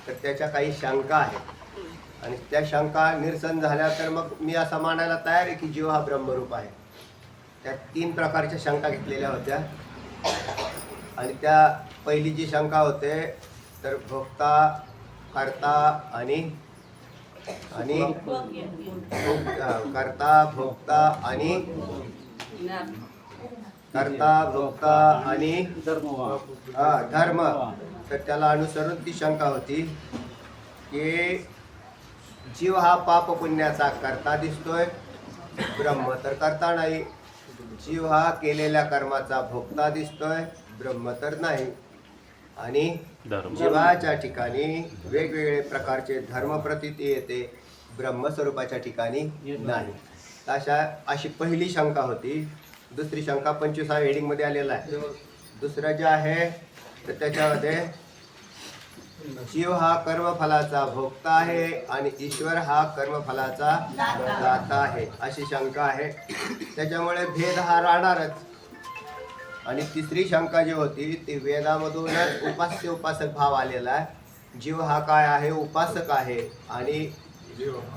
तर त्याच्या काही शंका आहेत आणि त्या शंका निरसन झाल्या तर मग मी असं मानायला तयार आहे की जीव हा ब्रह्मरूप आहे. त्या 3 प्रकारच्या शंका घेतलेल्या होत्या आणि त्या पहिली जी शंका होते तर भोक्ता, कर्ता आणि कर्ता, भोक्ता आणि धर्म. तर त्याला अनुसरून ती शंका होती की जीव हा पाप पुण्याचा कर्ता दिसतोय, ब्रह्म तर कर्ता नाही. जीव हा केलेल्या कर्माचा भोक्ता दिसतोय, ब्रह्म तर नाही. आणि जीवाच्या ठिकाणी वेगवेगळे प्रकारचे धर्म प्रतीती येते, ब्रह्मस्वरूपाच्या ठिकाणी नाही. अशी पहिली शंका होती. दुसरी शंका 25व्या हेडिंगमध्ये आलेला आहे. दुसरं जे आहे तर त्याच्यामध्ये जीव हा कर्मफलाचा भोक्ता आहे आणि ईश्वर हा कर्मफलाचा दाता आहे, अशी शंका आहे. त्याच्यामुळे भेद हा राहणारच. आणि तिसरी शंका जी होती ती वेदामधूनच उपास्य उपासक भाव आलेला आहे. जीव हा काय आहे? उपासक आहे आणि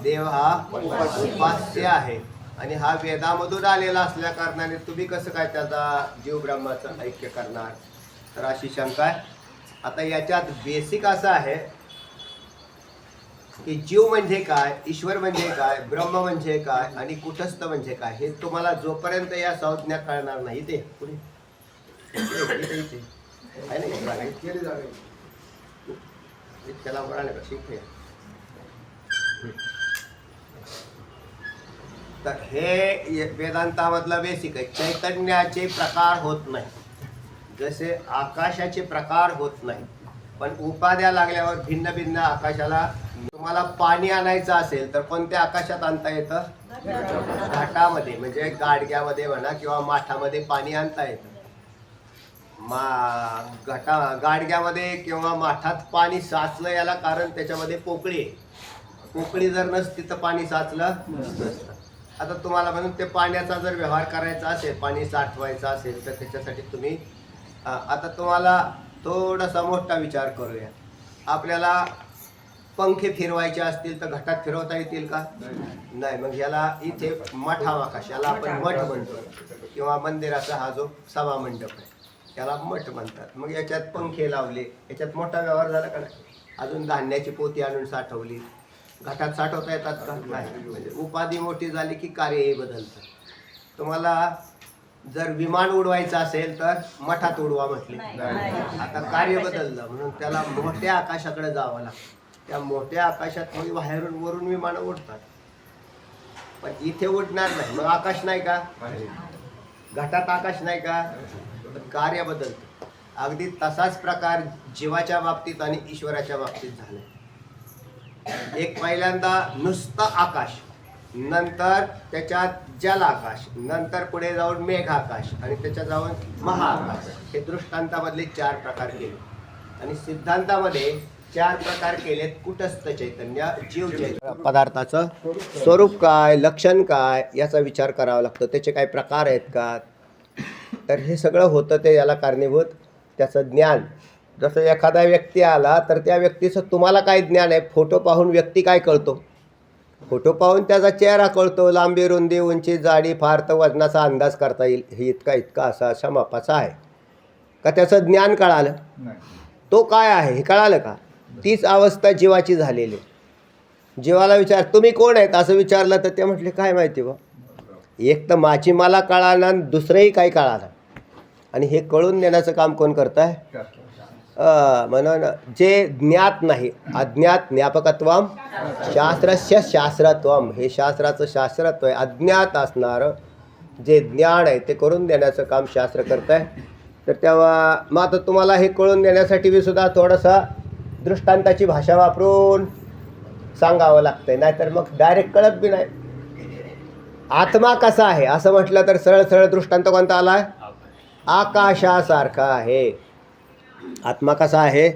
देव हा उपास्य आहे. आणि हा वेदामधून आलेला असल्या कारणाने तुम्ही कसं काय त्याचा जीव ब्रह्माचं ऐक्य करणार? तर अशी शंका आहे. आता याच्यात बेसिक असं आहे की जीव म्हणजे काय, ईश्वर म्हणजे काय, ब्रह्म म्हणजे काय आणि कुटस्थ म्हणजे काय, हे तुम्हाला जोपर्यंत या संज्ञा कळणार नाही ते पुढे त्याला म्हणाले का शिकते. तर हे वेदांतामधलं बेसिक आहे. चैतन्याचे प्रकार होत नाही, जसे आकाशाचे प्रकार होत नाही. पण उपाद्या लागल्यावर भिन्न भिन्न आकाशाला, तुम्हाला पाणी आणायचं असेल तर कोणत्या आकाशात आणता येतं? घाटामध्ये, म्हणजे गाडग्यामध्ये म्हणा किंवा माठामध्ये पाणी आणता येतं. गाडग्यामध्ये किंवा माठात पाणी साचलं याला कारण त्याच्यामध्ये पोकळी आहे. पोकळी जर नसती तर पाणी साचलं नसतं. आता तुम्हाला म्हणून ते पाण्याचा जर व्यवहार करायचा असेल, पाणी साठवायचं असेल तर त्याच्यासाठी तुम्ही आता तुम्हाला थोडासा मोठा विचार करूया. आपल्याला पंखे फिरवायचे असतील तर घटात फिरवता येतील का? नाही. मग याला इथे मठावाकाश, याला आपण मठ म्हणतो, किंवा मंदिराचा हा जो सभा मंडप आहे त्याला मठ म्हणतात. मग याच्यात पंखे लावले, याच्यात मोठा व्यवहार झाला का नाही? अजून धान्याची पोती आणून साठवली, घटात साठवता येतात का? नाही. म्हणजे उपाधी मोठी झाली की कार्यही बदलतं. तुम्हाला जर विमान उडवायचं असेल तर मठात उडवा म्हटले, आता कार्य बदललं म्हणून त्याला मोठ्या आकाशाकडे जावं लागतं. त्या मोठ्या आकाशात मग बाहेरून वरून विमानं उडतात, पण इथे उडणार नाही. मग आकाश नाही का? घटात आकाश नाही का? कार्य बदलतं. अगदी तसाच प्रकार जीवाच्या बाबतीत आणि ईश्वराच्या बाबतीत झाला. एक पहिल्यांदा नुसतं आकाश, नंतर त्याच्यात जल आकाश, नंतर पुढे जाऊन मेघ आकाश आणि त्याच्यात जाऊन महाआकाश. हे दृष्टांतामधले 4 प्रकार केले. आणि सिद्धांतामध्ये 4 प्रकार केलेत. कुटस्थ चैतन्य, जीव चैतन्य, पदार्थाचं स्वरूप काय, लक्षण काय, याचा विचार करावा लागतो. त्याचे काही प्रकार आहेत का? तर हे सगळं होतं ते याला कारणीभूत त्याचं ज्ञान. जसं एखादा व्यक्ती आला तर त्या व्यक्तीचं तुम्हाला काय ज्ञान आहे? फोटो पाहून व्यक्ती काय कळतो? फोटो पाहून त्याचा चेहरा कळतो. लांबी, रुंदी, उंची, जाडी, फार तर वजनाचा अंदाज करता येईल. हे इतका असा मापाचा आहे का? त्याचं ज्ञान कळालं? तो काय आहे हे कळालं का? तीच अवस्था जीवाची झालेली. जीवाला विचार तुम्ही कोण आहेत असं विचारलं तर ते म्हटले काय माहिती बा, एक तर माझी मला कळालं आणि दुसरंही काही कळालं. आणि हे कळून देण्याचं काम कोण करत आहे? म्हणून जे ज्ञात नाही, अज्ञात ज्ञापकत्वम शास्त्रस्य शास्त्रत्वम, हे शास्त्राचं शास्त्रत्व आहे. अज्ञात असणारं जे ज्ञान आहे ते करून देण्याचं काम शास्त्र करत आहे. तर तेव्हा मग आता तुम्हाला हे कळून देण्यासाठी मी सुद्धा थोडंसं दृष्टांताची भाषा वापरून सांगावं लागतंय, नाहीतर मग डायरेक्ट कळत बी नाही. आत्मा कसा आहे असं म्हटलं तर सरळ सरळ दृष्टांत कोणता आला आहे? आकाशासारखा आहे. आत्मा कसा आहे?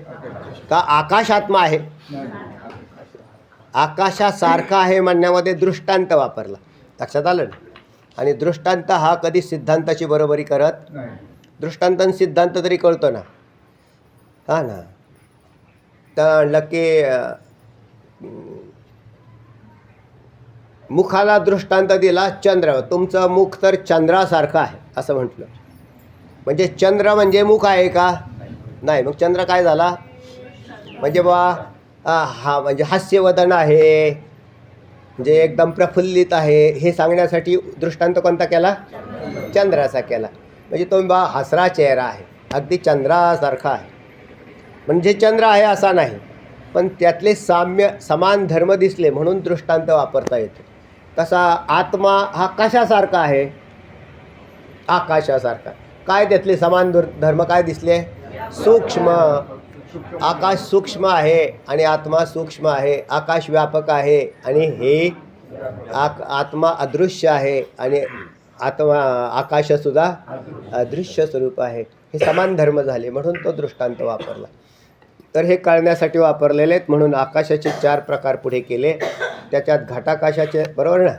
का आकाश आत्मा आहे? आकाशासारखा आहे म्हणण्यामध्ये दृष्टांत वापरला, लक्षात आलं ना? आणि दृष्टांत हा कधी सिद्धांताची बरोबरी करत नाही. दृष्टांत आणि सिद्धांत तरी कळतो ना, हा ना. तर म्हणलं की मुखाला दृष्टांत दिला चंद्र, तुमचं मुख तर चंद्रासारखं आहे असं म्हटलं. म्हणजे चंद्र म्हणजे मुख आहे का? नाही. मग चंद्र काय झाला? म्हणजे बा हा म्हणजे हास्यवदन आहे, म्हणजे एकदम प्रफुल्लित आहे, हे सांगण्यासाठी दृष्टांत कोणता केला? चंद्राचा केला. म्हणजे तो बा हसरा चेहरा आहे, अगदी चंद्रासारखा आहे. म्हणजे चंद्र आहे असा नाही, पण त्यातले समान धर्म दिसले म्हणून दृष्टांत वापरता येतो. तसा आत्मा हा कशासारखा आहे? आकाशासारखा. काय त्यातले समान धर्म काय दिसले? सूक्ष्म. आकाश सूक्ष्म आहे आणि आत्मा सूक्ष्म आहे. आकाश व्यापक आहे आणि हे आत्मा अदृश्य आहे आणि आकाशसुद्धा अदृश्य स्वरूप आहे. हे समान धर्म झाले म्हणून तो दृष्टांत वापरला. तर हे कळण्यासाठी वापरलेले आहेत. म्हणून आकाशाचे 4 प्रकार पुढे केले. त्याच्यात घटाकाशाचे, बरोबर ना,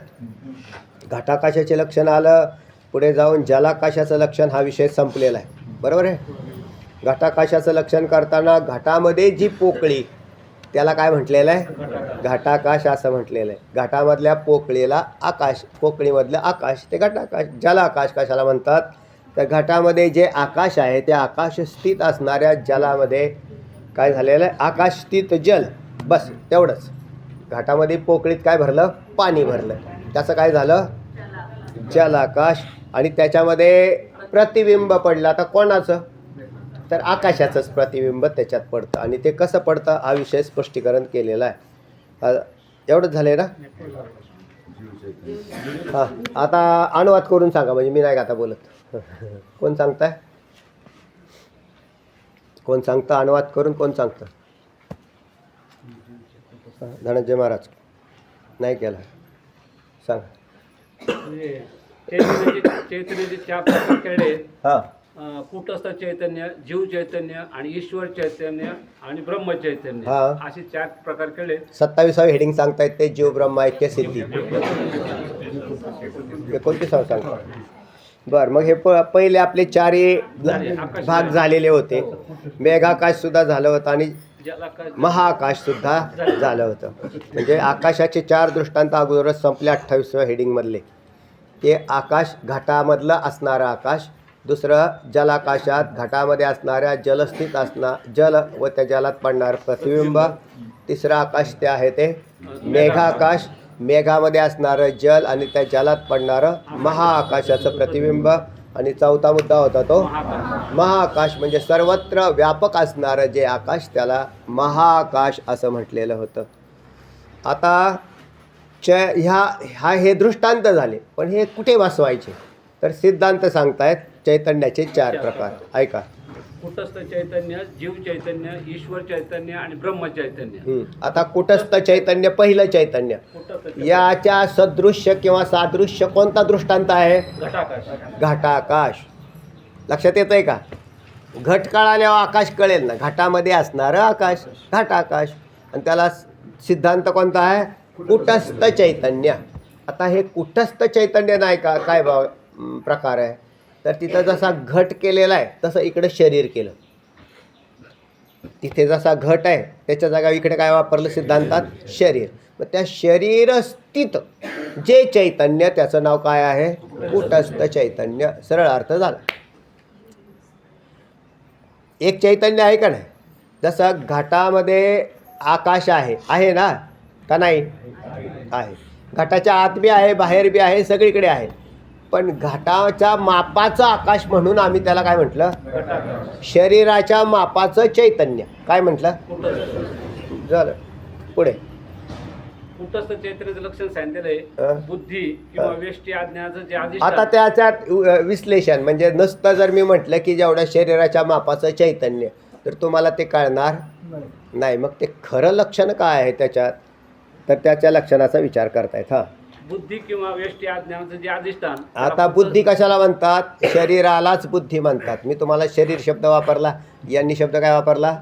घटाकाशाचे लक्षण आलं. पुढे जाऊन जलाकाशाचं लक्षण, हा विषय संपलेला आहे, बरोबर आहे. घटाकाशाचं लक्षण करताना घटामध्ये जी पोकळी त्याला काय म्हटलेलं आहे? घटाकाश असं म्हटलेलं आहे. घटामधल्या पोकळीला आकाश, पोकळीमधलं आकाश ते घटाकाश. जलाकाश कशाला म्हणतात? तर घटामध्ये जे आकाश आहे त्या आकाश स्थित असणाऱ्या जलामध्ये काय झालेलं आहे? आकाश स्थित जल, बस तेवढंच. घाटामध्ये पोकळीत काय भरलं? पाणी भरलं. त्याचं काय झालं? जलाकाश. आणि त्याच्यामध्ये प्रतिबिंब पडलं. आता कोणाचं? तर आकाशाचंच प्रतिबिंब त्याच्यात पडतं. आणि ते कसं पडतं हा विषय स्पष्टीकरण केलेला आहे. एवढंच झालं आहे ना? हां, आता अनुवाद करून सांगा, म्हणजे मी नाही का आता बोलत. कोण सांगताय? कोण सांगतं अनुवाद करून? कोण सांगतं? धनंजय महाराज नाही केला, सांग. चैतन्याचे 4 प्रकार केले. हां, कुटस्थ चैतन्य, जीव चैतन्य आणि ईश्वर चैतन्य आणि ब्रह्म चैतन्य, हां. असे 4 प्रकार केले. 27वे हेडिंग सांगतायत ते जीव ब्रह्म ऐक्य सिद्धी. 29 सांगता. बरं, मग हे पहिले आपले 4 भाग झालेले होते. मेघाकाश सुद्धा झालं होतं आणि महाआकाश सुद्धा झालं होतं. म्हणजे आकाशाचे 4 दृष्टांत अगोदरच संपले 28व्या हेडिंगमधले. ते आकाश, घटामधलं असणारं आकाश. दुसरं जलाकाशात घटामध्ये असणाऱ्या जलस्थित जल व त्या जलात पडणारं प्रतिबिंब. तिसरं आकाश ते आहे ते मेघाकाश, मेघामध्ये असणारं जल आणि त्या जलात पडणारं महाआकाशाचं प्रतिबिंब. आणि चौथा मुद्दा होता तो महाआकाश, म्हणजे सर्वत्र व्यापक असणारं जे आकाश त्याला महाआकाश असं म्हटलेलं होतं. आता हे दृष्टांत झाले, पण हे कुठे बसवायचे? तर सिद्धांत सांगतायत चैतन्याचे 4 प्रकार. ऐका. कुटस्थ चैतन्य, जीव चैतन्य, ईश्वर चैतन्य आणि ब्रह्म चैतन्य. आता कुटस्थ चैतन्य, पहिलं चैतन्य, याच्या सदृश्य किंवा सादृश्य कोणता दृष्टांत आहे? घटाकाश. घटाकाश. लक्षात येतं आहे का? घट कळाल्यावर आकाश कळेल ना. घटामध्ये असणारं आकाश घटाकाश. आणि त्याला सिद्धांत कोणता आहे? कुटस्थ चैतन्य. आता हे कुटस्थ चैतन्य नाही का, काय प्रकार आहे? तर तिथं जसा घट केलेला आहे तसं इकडे शरीर केलं. तिथे जसा घट आहे त्याच्या जागा इकडे काय वापरलं सिद्धांतात? शरीर. मग त्या शरीर स्थित जे चैतन्य त्याचं नाव काय आहे? कुटस्थ चैतन्य. सरळ अर्थ झाला. एक चैतन्य आहे का नाही? जसं घटामध्ये आकाश आहे ना का नाही? आहे. घटाच्या आत बी आहे, बाहेर बी आहे, सगळीकडे आहे. पण घटाच्या मापाचं आकाश म्हणून आम्ही त्याला काय म्हटलं? शरीराच्या मापाचं चैतन्य काय म्हटलं? झालं. पुढे कुटस्थ चैतन्याचं लक्षण सांगितलेलं आहे. बुद्धी किंवा वेष्टी आज्ञाचं जे अधिष्ठान. आता त्याच्यात विश्लेषण म्हणजे नुसतं जर मी म्हटलं की जेवढ्या शरीराच्या मापाचं चैतन्य, तर तुम्हाला ते कळणार नाही. मग ते खरं लक्षण काय आहे त्याच्यात? तर त्याच्या लक्षणाचा विचार करतायत. हां, बुद्धी किंवा वेष्टी आज्ञाचं जे अधिष्ठान. आता बुद्धी कशाला म्हणतात? शरीरालाच बुद्धी म्हणतात. मी तुम्हाला शरीर शब्द वापरला, यांनी शब्द काय वापरला?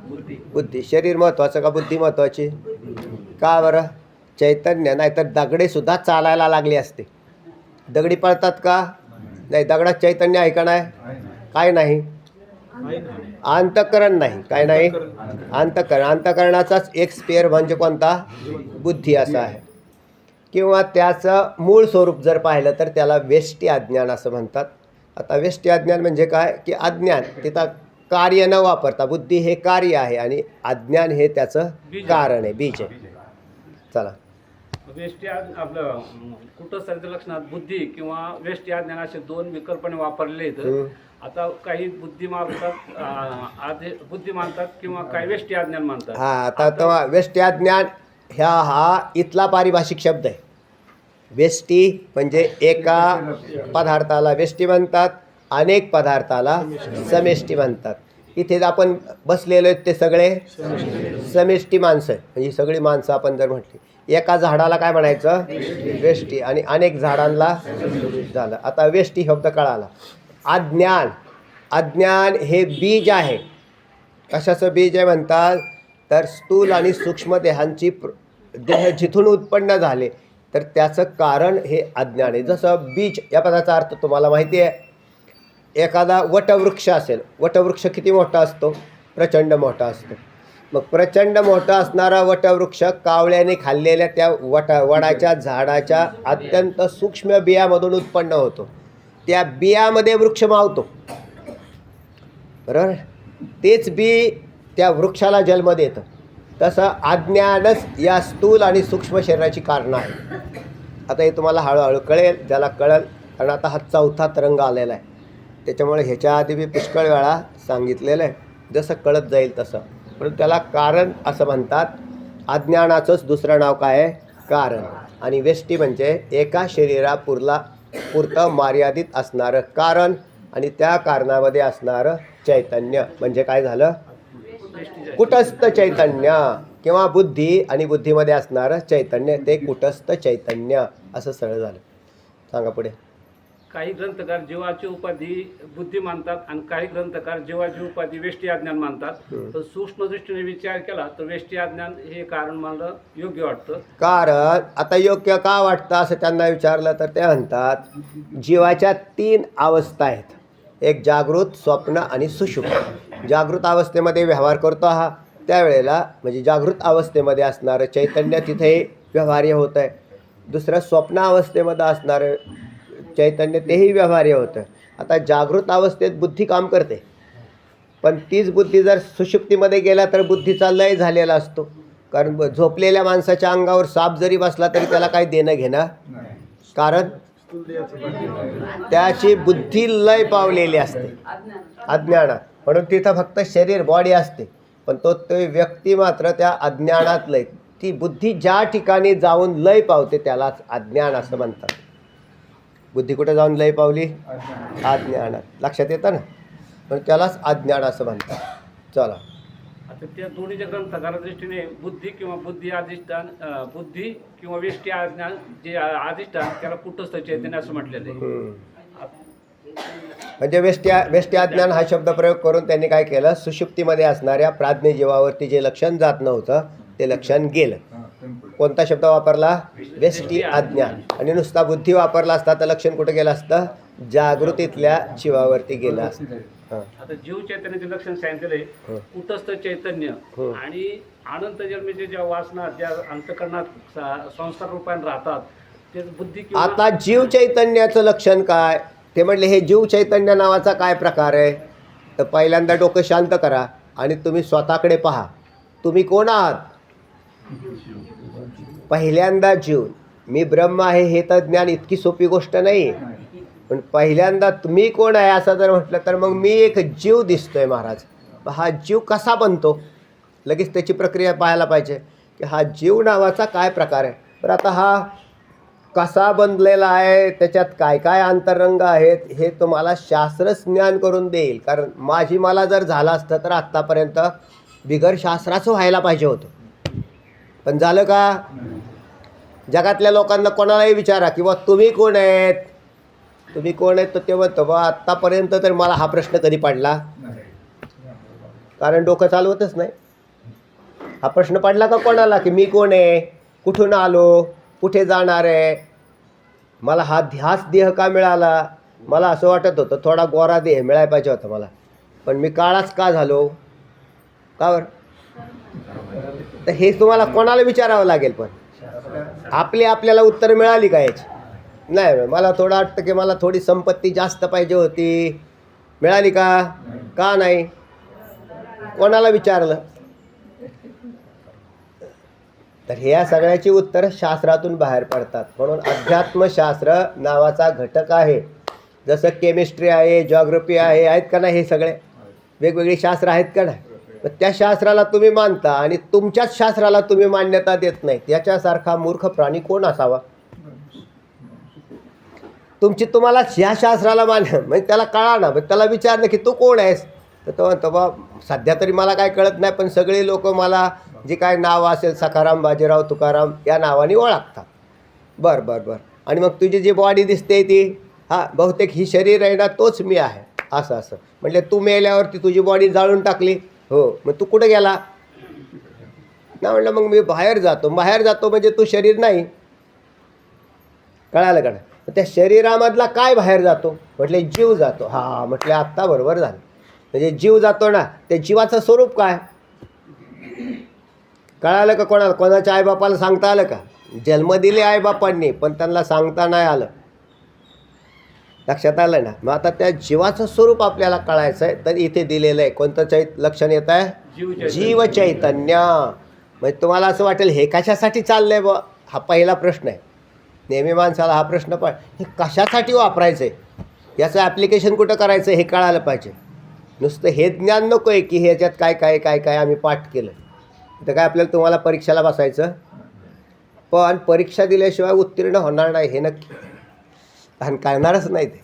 बुद्धी. शरीर महत्त्वाचं का बुद्धी महत्त्वाची? का बरं? चैतन्य नाही तर दगडे सुद्धा चालायला लागले असते. दगडी पळतात का? नाही. दगडात चैतन्य आहे का नाही? काय नाही. अंतःकरण नाही. काय नाही? अंतःकरण. अंतःकरणाचाच एक स्पेअर म्हणजे कोणता? बुद्धी असा आहे. किंवा त्याचं मूळ स्वरूप जर पाहिलं तर त्याला वेष्टी अज्ञान असं म्हणतात. आता वेष्टी अज्ञान म्हणजे काय? की अज्ञान तिथं कार्य न वापरता, बुद्धी हे कार्य आहे आणि अज्ञान हे त्याचं कारण आहे, बीज आहे. चला, वेष्टी आपलं कुटस्थाच्या लक्षणात बुद्धी किंवा वेष्टी अज्ञान असे दोन विकल्पने वापरलेले आहेत. आता काही बुद्धी मानतात, बुद्धी मानतात किंवा काही वेष्टी अज्ञान मानतात. आता तेव्हा वेष्टी अज्ञान हा इथला पारिभाषिक शब्द आहे. वेष्टी म्हणजे एका पदार्थाला वेष्टी म्हणतात, अनेक पदार्थाला समेष्टी म्हणतात. इथे आपण बसलेलो आहेत ते सगळे समेष्टी माणसं आहे. म्हणजे सगळी माणसं आपण जर म्हटली, एका झाडाला काय म्हणायचं? वेष्टी. आणि अनेक झाडांना झालं. आता वेष्टी शब्द कळाला. अज्ञान. अज्ञान हे बीज आहे. कशाचं बीज आहे म्हणतात? तर स्थूल आणि सूक्ष्म देहांची देह जिथून उत्पन्न झाले तर त्याचं कारण हे अज्ञान आहे. जसं बीज या पदाचा अर्थ तुम्हाला माहिती आहे. एखादा वटवृक्ष असेल, वटवृक्ष किती मोठा असतो? प्रचंड मोठा असतो. मग प्रचंड मोठा असणारा वटवृक्ष कावळ्याने खाल्लेल्या त्या वडाच्या झाडाच्या अत्यंत सूक्ष्म बियामधून उत्पन्न होतो. त्या बियामध्ये वृक्ष मावतो, बरोबर? तेच बी त्या वृक्षाला जन्म देतं. तसं अज्ञानच या स्थूल आणि सूक्ष्म शरीराची कारणं आहे. आता हे तुम्हाला हळूहळू कळेल, ज्याला कळेल. कारण आता हा 4था तरंग आलेला आहे, त्याच्यामुळे ह्याच्या आधी मी पुष्कळ वेळा सांगितलेलं आहे. जसं कळत जाईल तसं. म्हणून त्याला कारण असं म्हणतात. अज्ञानाचंच दुसरं नाव काय आहे? कारण. आणि वेष्टी म्हणजे एका पुरतं मर्यादित असणारं कारण आणि त्या कारणामध्ये असणारं चैतन्य म्हणजे काय झालं? कुटस्थ चैतन्य किंवा बुद्धी आणि बुद्धीमध्ये असणारं चैतन्य ते कुटस्थ चैतन्य असं सरळ झालं. सांगा पुढे. काही ग्रंथकार जीवाची उपाधी बुद्धी मानतात आणि काही ग्रंथकार जीवाची उपाधी वेष्टी अज्ञान मानतात. तर सूक्ष्म दृष्टीने विचार केला तर वेष्टी अज्ञान हे कारण मला योग्य वाटतं. कारण आता योग्य का वाटतं असं त्यांना विचारलं तर ते म्हणतात जीवाच्या 3 अवस्था आहेत. एक जागृत, स्वप्न आणि सुषुप्त. जागृत अवस्थेमध्ये व्यवहार करतो हा, त्यावेळेला म्हणजे जागृत अवस्थेमध्ये असणारं चैतन्य तिथे व्यवहार्य होतं आहे. दुसरं स्वप्न अवस्थेमध्ये असणारं चैतन्य तेही व्यवहार्य होतं. आता जागृत अवस्थेत बुद्धी काम करते, पण तीच बुद्धी जर सुषुप्तीमध्ये गेला तर बुद्धीचा लय झालेला असतो. कारण झोपलेल्या माणसाच्या अंगावर साप जरी बसला तरी त्याला काही देणं घेणं, कारण त्याची बुद्धी लय पावलेली असते अज्ञानात. म्हणून तिथं फक्त शरीर बॉडी असते, पण तो व्यक्ती मात्र त्या अज्ञानात लय. ती बुद्धी ज्या ठिकाणी जाऊन लय पावते त्यालाच अज्ञान असं म्हणतात. बुद्धी कुठे जाऊन लय पावली? अज्ञानात. लक्षात येतं ना? पण त्यालाच अज्ञान असं म्हणतात. चला, आता त्या दोन्हीच्या ग्रंथकाराच्या दृष्टीने बुद्धी किंवा बुद्धी अधिष्ठान, बुद्धी किंवा वेष्टी अज्ञान जे अधिष्ठान त्याला कुटस्थ चैतन्य असं म्हटलेलं आहे. म्हणजे वेष्टी अज्ञान हा शब्द प्रयोग करून त्यांनी काय केलं? सुषुप्तीमध्ये असणाऱ्या प्राज्ञ जीवावरती जे लक्षण जात नव्हतं ते लक्षण गेलं. कोणता शब्द वापरला? वेष्टी अज्ञान. आणि नुसता बुद्धी वापरला असता तर लक्षण कुठं गेलं असतं? जागृतीतल्या जीवावरती गेलं असतं. आता जीव चैतन्याचे लक्षण सांगितलेलं आहे कुटस्थ चैतन्य आणि अनंत जन्मीचे ज्या वासना ज्या अंतकरणात संस्कार रूपाने राहतात ते बुद्धी. आता जीव चैतन्याचं लक्षण काय? ते म्हटले हे जीव चैतन्य नावाचा काय प्रकार आहे? तर पहिल्यांदा डोकं शांत करा आणि तुम्ही स्वतःकडे पहा. तुम्ही कोण आहात? पहिल्यांदा जीव. मी ब्रह्म आहे हे तर ज्ञान इतकी सोपी गोष्ट नाही. पण पहिल्यांदा तुम्ही कोण आहे असं जर म्हटलं तर मग मी एक जीव दिसतोय महाराज. हा जीव कसा बनतो? लगेच त्याची प्रक्रिया पाहायला पाहिजे की हा जीव नावाचा काय प्रकार आहे. तर आता हा कसा बनलेला आहे, त्याच्यात काय काय अंतरंग आहेत हे तुम्हाला शास्त्रच ज्ञान करून देईल. कारण मला जर झालं असतं तर आत्तापर्यंत बिगर शास्त्राचं व्हायला पाहिजे होतं. पण झालं का? जगातल्या लोकांना कोणालाही विचारा किंवा तुम्ही कोण आहेत, तुम्ही कोण आहेत, तर ते म्हणतो बा आत्तापर्यंत तर मला हा प्रश्न कधी पडला, कारण डोकं चालवतच नाही. हा प्रश्न पडला का कोणाला की मी कोण आहे, कुठून आलो, कुठे जाणार आहे, मला हाच देह का मिळाला. मला असं वाटत होतं थोडा गोरा देह मिळायला पाहिजे होता मला. पण मी काळाच का झालो? का बरं? तर हे तुम्हाला कोणाला विचारावं लागेल. पण आपल्याला उत्तर मिळाली का याची? नाही. मला थोडं वाटतं की मला थोडी संपत्ती जास्त पाहिजे होती, मिळाली का? का नाही? कोणाला विचारलं? तर ह्या सगळ्याची उत्तरं शास्त्रातून बाहेर पडतात. म्हणून अध्यात्मशास्त्र नावाचा घटक आहे. जसं केमिस्ट्री आहे, जॉग्रफी आहे, आहेत का नाही? हे सगळे वेगवेगळी शास्त्र आहेत का नाही? मग त्या शास्त्राला तुम्ही मानता आणि तुमच्याच शास्त्राला तुम्ही मान्यता देत नाही. त्याच्यासारखा मूर्ख प्राणी कोण असावा? तुम्हाला ह्या शास्त्राला म्हणजे त्याला कळा ना. मग त्याला विचारलं की तू कोण आहेस? तर तो म्हणतो बा सध्या तरी मला काय कळत नाही, पण सगळे लोक मला जे काय नाव असेल सखाराम, बाजीराव, तुकाराम या नावाने ओळखतात. बरं बरं बरं. आणि मग तुझी जी बॉडी दिसते ती बहुतेक ही शरीर आहे ना, तोच मी आहे. असं म्हणजे तू मेल्यावरती तुझी बॉडी जाळून टाकली. हो. मग तू कुठे गेला? ना म्हणलं मग मी बाहेर जातो म्हणजे तू शरीर नाही. कळालं का? त्या शरीरामधला काय बाहेर जातो? म्हटले जीव जातो. म्हटले आत्ता बरोबर झालं. म्हणजे जीव जातो ना, त्या जीवाचं स्वरूप काय? कळालं का? कोणाच्या आईबापाला सांगता आलं का? जन्म दिले आईबापांनी, पण त्यांना सांगता नाही आलं. लक्षात आलं ना? मग आता त्या जीवाचं स्वरूप आपल्याला कळायचं आहे. तर इथे दिलेलं आहे. कोणतं लक्षण येत आहे? जीव चैतन्य. म्हणजे तुम्हाला असं वाटेल हे कशासाठी चाललंय बा? हा पहिला प्रश्न आहे. नेहमी माणसाला हा प्रश्न हे कशासाठी वापरायचं आहे, याचं ॲप्लिकेशन कुठं करायचं हे कळायला पाहिजे. नुसतं हे ज्ञान नको आहे की ह्याच्यात काय काय काय काय आम्ही पाठ केलं. तर काय आपल्याला तुम्हाला परीक्षेला बसायचं, पण परीक्षा दिल्याशिवाय उत्तीर्ण होणार नाही हे नक्की, आणि कळणारच नाही ते.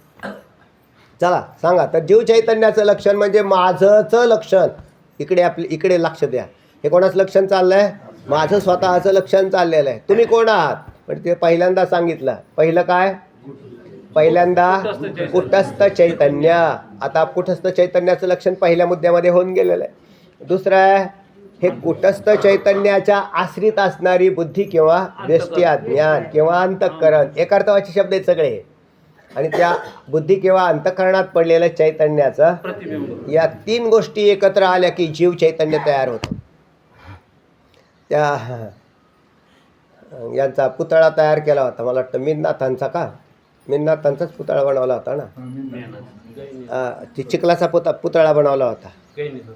चला सांगा. तर जीव चैतन्याचं लक्षण म्हणजे माझंचं लक्षण. इकडे लक्ष द्या. हे कोणाचं लक्षण चाललं आहे? माझं स्वतःचं लक्षण चाललेलं आहे. तुम्ही कोण आहात? पण ते पहिल्यांदा सांगितलं. पहिलं काय? पहिल्यांदा कुटस्थ चैतन्य. आता कुटस्थ चैतन्याचं लक्षण पहिल्या मुद्द्यामध्ये होऊन गेलेलं आहे. दुसरं आहे हे कुटस्थ चैतन्याच्या आश्रित असणारी बुद्धी किंवा व्यष्टी ज्ञान किंवा अंतःकरण, एक अर्थवाची शब्द आहेत सगळे. आणि त्या बुद्धी किंवा अंतःकरणात पडलेलं चैतन्याचं, या तीन गोष्टी एकत्र आल्या की जीव चैतन्य तयार होतं. त्या यांचा पुतळा तयार केला होता, मला वाटतं मिननाथांचा मिननाथांचाच पुतळा बनवला होता ना. ती चिखलाचा पुतळा बनवला होता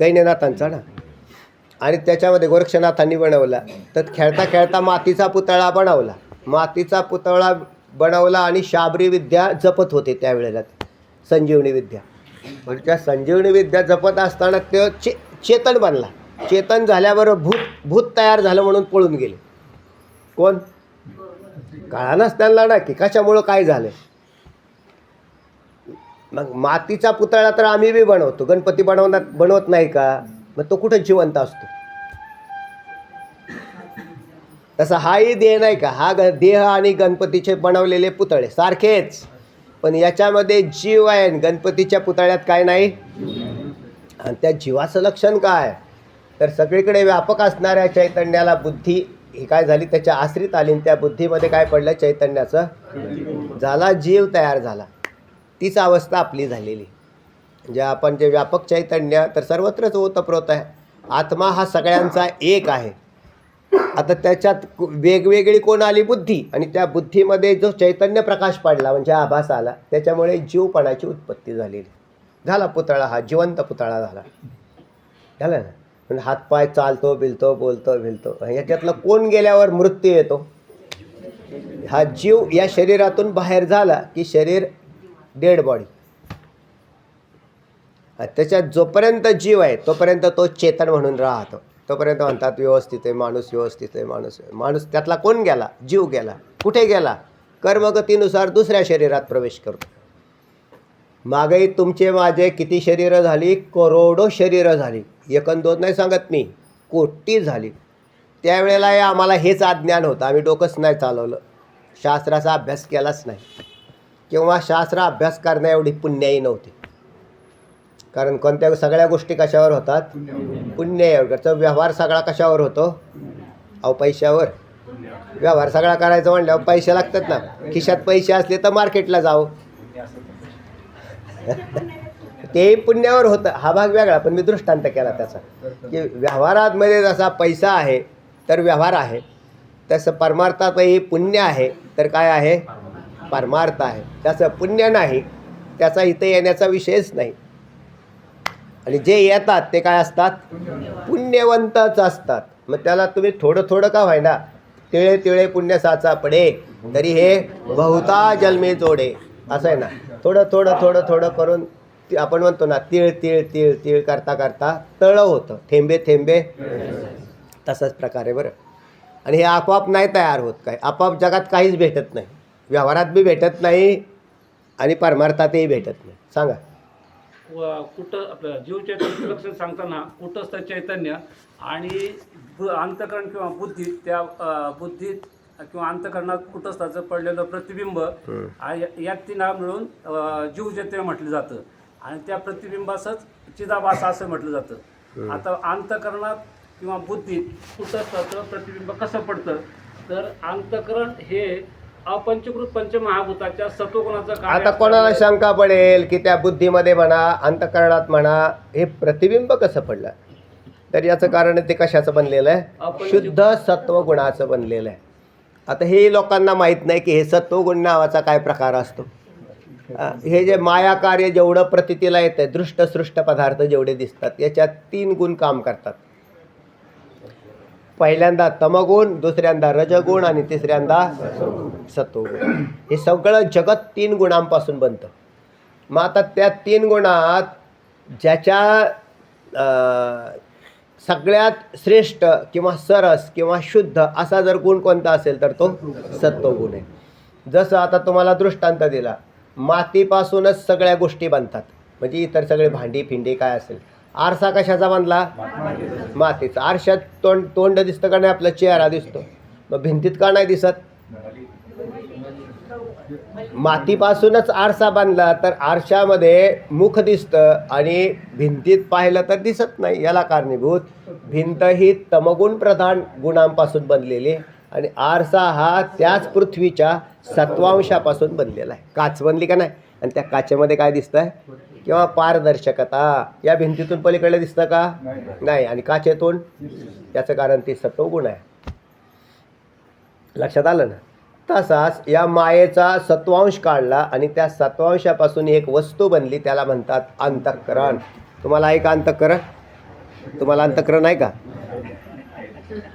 गैनीनाथांचा ना. आणि त्याच्यामध्ये गोरक्षनाथांनी बनवला. तर खेळता खेळता मातीचा पुतळा बनवला आणि शाबरी विद्या जपत होते त्यावेळेला, संजीवनी विद्या. म्हणजे त्या संजीवनी विद्या जपत असताना ते चेतन बनला. चेतन झाल्यावर भूत तयार झालं म्हणून पळून गेले. कोण? कळानच त्यांना ना की कशामुळं काय झालं. मग मातीचा पुतळा तर आम्ही बी बनवतो, गणपती बनवत नाही का? मग तो कुठं जिवंत असतो? तसा हाही देह नाही का? हा देह आणि गणपतीचे बनवलेले पुतळे सारखेच, पण याच्यामध्ये जीव आहे. गणपतीच्या पुतळ्यात काय नाही. आणि त्या जीवाचं लक्षण काय? तर सगळीकडे व्यापक असणाऱ्या चैतन्याला बुद्धी ही काय झाली, त्याच्या आश्रित आली. त्या बुद्धीमध्ये काय पडलं? चैतन्याचं झाला, जीव तयार झाला. तीच अवस्था आपली झालेली. म्हणजे आपण जे व्यापक चैतन्य तर सर्वत्रच ओतप्रोत आहे. आत्मा हा सगळ्यांचा एक आहे. आता त्याच्यात वेगवेगळी कोण आली? बुद्धी. आणि त्या बुद्धीमध्ये जो चैतन्य प्रकाश पडला म्हणजे आभास आला, त्याच्यामुळे जीवपणाची उत्पत्ती झालेली. झाला पुतळा, हा जिवंत पुतळा झाला ना. म्हणजे हातपाय चालतो, बिलतो, बोलतो, भिलतो. याच्यातलं कोण गेल्यावर मृत्यू येतो? हा जीव या शरीरातून बाहेर झाला की शरीर डेड बॉडी. त्याच्यात जोपर्यंत जीव आहे तोपर्यंत तो चेतन म्हणून राहतो. तोपर्यंत म्हणतात व्यवस्थित आहे माणूस, व्यवस्थित आहे माणूस. त्यातला कोण गेला? जीव गेला. कुठे गेला? कर्मगतीनुसार दुसऱ्या शरीरात प्रवेश करतो. मागेही तुमचे माझे किती शरीरं झाली? करोडो शरीरं झाली. एक अन दोन नाही सांगत मी, कोटी झाली. त्यावेळेला आम्हाला हेच अज्ञान होतं. आम्ही डोकंच नाही चालवलं, शास्त्राचा अभ्यास केलाच नाही, किंवा शास्त्र अभ्यास करण्या एवढी पुण्याही नव्हती. कारण कोणत्या सगळ्या गोष्टी कशावर होतात? पुण्यावर. व्यवहार सगळा कशावर होतो? पैशावर. व्यवहार सगळा करायचा म्हणल्यावर पैसे लागतात ना. खिशात पैसे असले तर मार्केटला जावं. ते पुण्यावर होतं, हा भाग वेगळा, पण मी दृष्टांत केला त्याचा की व्यवहारामध्ये जसा पैसा आहे तर व्यवहार आहे, तसं परमार्थातही पुण्य आहे तर काय आहे, परमार्थ आहे. त्याचं पुण्य नाही, त्याचा इथे येण्याचा विषयच नाही. आणि जे येतात ते काय असतात, पुण्यवंतच असतात. मग त्याला तुम्ही थोडं थोडं का व्हायना, तिळे तिळे पुण्य साचा पडे तरी हे बहुता जन्मे जोडे, असं आहे ना. थोडं थोडं थोडं थोडं करून आपण म्हणतो ना, तीळ तीळ तीळ तीळ करता करता तळं होतं, थेंबे थेंबे. तसाच प्रकारे बरं. आणि हे आपोआप नाही तयार होत. काय आपोआप जगात काहीच भेटत नाही, व्यवहारात बी भेटत नाही आणि परमार्थातही भेटत नाही. सांगा. कुठं आपलं जीव चैतन्य लक्षण सांगताना कुटस्थ चैतन्य आणि अंतकरण किंवा बुद्धी, त्या बुद्धीत किंवा अंतकरणात कुटस्थाचं पडलेलं प्रतिबिंब या तिना मिळून जीव चैतन्य म्हटलं जातं. आणि त्या प्रतिबिंबासच चिदाभास असं म्हटलं जातं. आता अंतकरणात किंवा बुद्धीत कुटस्थाचं प्रतिबिंब कसं पडतं, तर अंतकरण हे अपंचीकृत पंचमहाभूताच्या सत्वगुणाचं कार्य. आता कोणाला शंका पडेल की त्या बुद्धीमध्ये म्हणा, अंतकरणात म्हणा, हे प्रतिबिंब कसं पडलं, तर याचं कारण ते कशाचं बनलेलं आहे, शुद्ध सत्वगुणाचं बनलेलं आहे. आता हे लोकांना माहीत नाही की हे सत्वगुण नावाचा काय प्रकार असतो. हे जे माया कार्य जेवढं प्रतितीला येतं, दृष्ट सृष्ट पदार्थ जेवढे दिसतात, याच्यात 3 गुण काम करतात. पहिल्यांदा तमगुण, दुसऱ्यांदा रजगुण आणि तिसऱ्यांदा सत्वगुण. हे सगळं जगत 3 गुणांपासून बनतं. मग आता त्या 3 गुणात ज्याच्या सगळ्यात श्रेष्ठ किंवा सरस किंवा शुद्ध असा जर गुण कोणता असेल तर तो सत्वगुण आहे. जसं आता तुम्हाला दृष्टांत दिला, मातीपासूनच सगळ्या गोष्टी बनतात, म्हणजे इतर सगळे भांडी फिंडी काय असेल. आरसा कशाचा बांधला, मातीचा. आरशात तोंड दिसतं का नाही, आपला चेहरा दिसतो. मग भिंतीत का नाही दिसत, मातीपासूनच आरसा बांधला तर आरशामध्ये मुख दिसतं आणि भिंतीत पाहिलं तर दिसत नाही. याला कारणीभूत भिंत ही तमगुण प्रधान गुणांपासून बनलेली आणि आरसा हा त्याच पृथ्वीच्या सत्वांशापासून बनलेला आहे. काच बनली का नाही, आणि त्या काचेमध्ये काय दिसतंय, किंवा पारदर्शकता. या भिंतीतून पलीकडे दिसतं का नाही, आणि काचेतून. याचं कारण ती सत्वगुण आहे. लक्षात आलं ना. तसाच या मायेचा सत्वांश काढला आणि त्या सत्वांशापासून एक वस्तू बनली, त्याला म्हणतात अंतःकरण. तुम्हाला आहे का अंतःकरण, तुम्हाला अंतःकरण आहे का,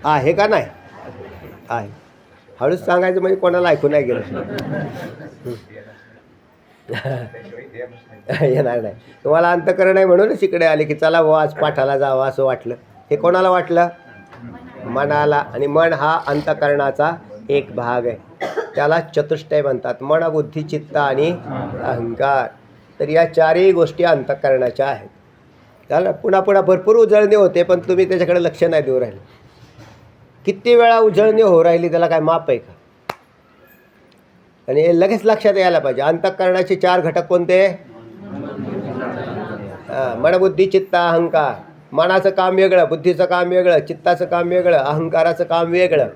आहे का नाही, आहे. हळूच सांगायचं म्हणजे कोणाला ऐकून नाही गेलं. येणार नाही. तुम्हाला अंतःकरण आहे म्हणूनच इकडे आले की चला बुवा आज पाठाला जावं असं वाटलं. हे कोणाला वाटलं, मनाला. आणि मन हा अंतःकरणाचा एक भाग आहे. त्याला चतुष्टय म्हणतात, मन बुद्धी चित्त आणि अहंकार. तर या 4ही गोष्टी अंतःकरणाच्या आहेत. त्याला पुन्हा पुन्हा भरपूर उजळणी होते, पण तुम्ही त्याच्याकडे लक्ष नाही देऊ राहिले. किती वेळा उजळणी हो राहिली, त्याला काय माप आहे का. आणि हे लगेच लक्षात यायला पाहिजे. अंतःकरणाचे 4 घटक कोणते, मन बुद्धी चित्त अहंकार. मनाचं काम वेगळं, बुद्धीचं काम वेगळं, चित्ताचं काम वेगळं, अहंकाराचं काम वेगळं.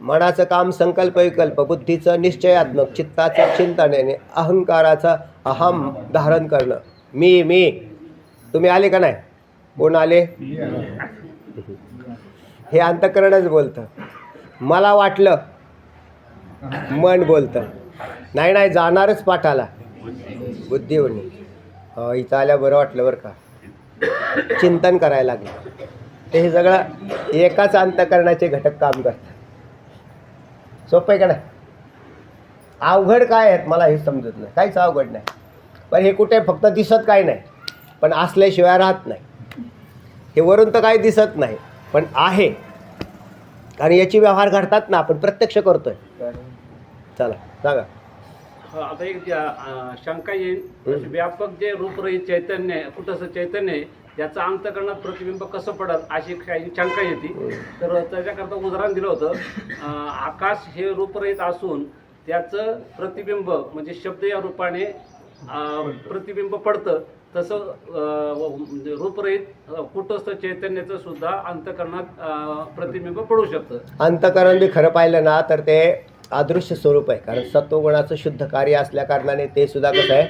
मनाचं काम संकल्प विकल्प, बुद्धीचं निश्चयात्मक, चित्ताचं चिंतनाने, अहंकाराचं अहम धारण करणं, मी मी. तुम्ही आले का नाही, कोण आले, हे अंतःकरणच बोलतं. मला वाटलं, मन बोलतं. नाही नाही जाणारच पाठाला, बुद्धी होणे. इथं आल्या बरं वाटलं बरं का, चिंतन करायला लागलं. ते हे सगळं एकाच अंतःकरणाचे घटक काम करतात. सोपं आहे का नाही. अवघड काय आहेत मला हे समजत नाही, काहीच अवघड नाही. पण हे कुठे फक्त दिसत काय नाही, पण असल्याशिवाय राहत नाही. हे वरून तर काही दिसत नाही पण आहे, आणि याची व्यवहार करतात ना, आपण प्रत्यक्ष करतोय. चला सांगा. आता एक शंका येईल, व्यापक जे रूपरहित चैतन्य, कुठंसं चैतन्य आहे, याचं अंतःकरणात प्रतिबिंब कसं पडत अशी काही शंका येते. तर त्याच्याकरता उदाहरण दिलं होतं. आकाश हे रूपरहित असून त्याचं प्रतिबिंब म्हणजे शब्द या रूपाने प्रतिबिंब पडतं, तसं रूपरहित कुटस्थ चैतन्याचं सुद्धा अंतःकरणात प्रतिबिंब पडू शकतं. अंतःकरण बी खरं पाहिलं ना तर ते अदृश्य स्वरूप आहे, कारण सत्वगुणाचं शुद्ध कार्य असल्या कारणाने ते सुद्धा कसं आहे,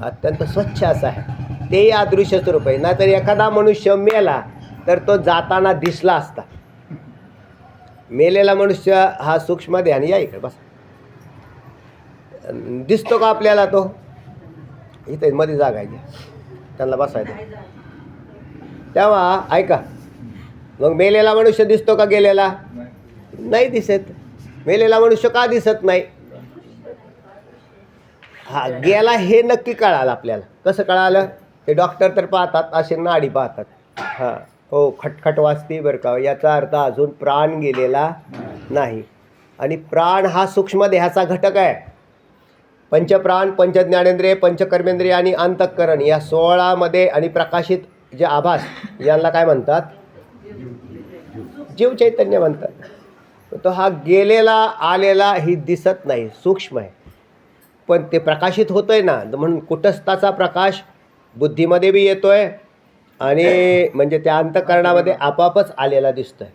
अत्यंत स्वच्छ असं आहे. तेही अदृश्य स्वरूप आहे. नाहीतर एखादा मनुष्य मेला तर तो जाताना दिसला असता. मेलेला मनुष्य हा सूक्ष्म ध्यान, या इकडे बस, दिसतो का आपल्याला? तो इथे मध्ये जागा आहे त्यांना बसायचं. तेव्हा ऐका, मग मेलेला मनुष्य दिसतो का गेलेला? नाही दिसत. मेलेला मनुष्य का दिसत नाही? हा गेला हे नक्की कळालं आपल्याला. कसं कळालं? ते डॉक्टर तर पाहतात, असे नाडी पाहतात. हां, हो, खटखट वाजते बरं का, याचा अर्थ अजून प्राण गेलेला नाही. आणि प्राण हा सूक्ष्म देहाचा घटक आहे. पंचप्राण, पंचज्ञानेंद्रिय, पंचकर्मेंद्रिय आणि अंतःकरण या 16मध्ये आणि प्रकाशित जे आभास यांना काय म्हणतात? जीव चैतन्य म्हणतात. तो हा गेलेला आलेला ही दिसत नाही, सूक्ष्म आहे. पण ते प्रकाशित होतोय ना, म्हणून कुटस्थाचा प्रकाश बुद्धीमध्ये बी येतोय आणि म्हणजे त्या अंतःकरणामध्ये आपापच आलेला दिसतोय.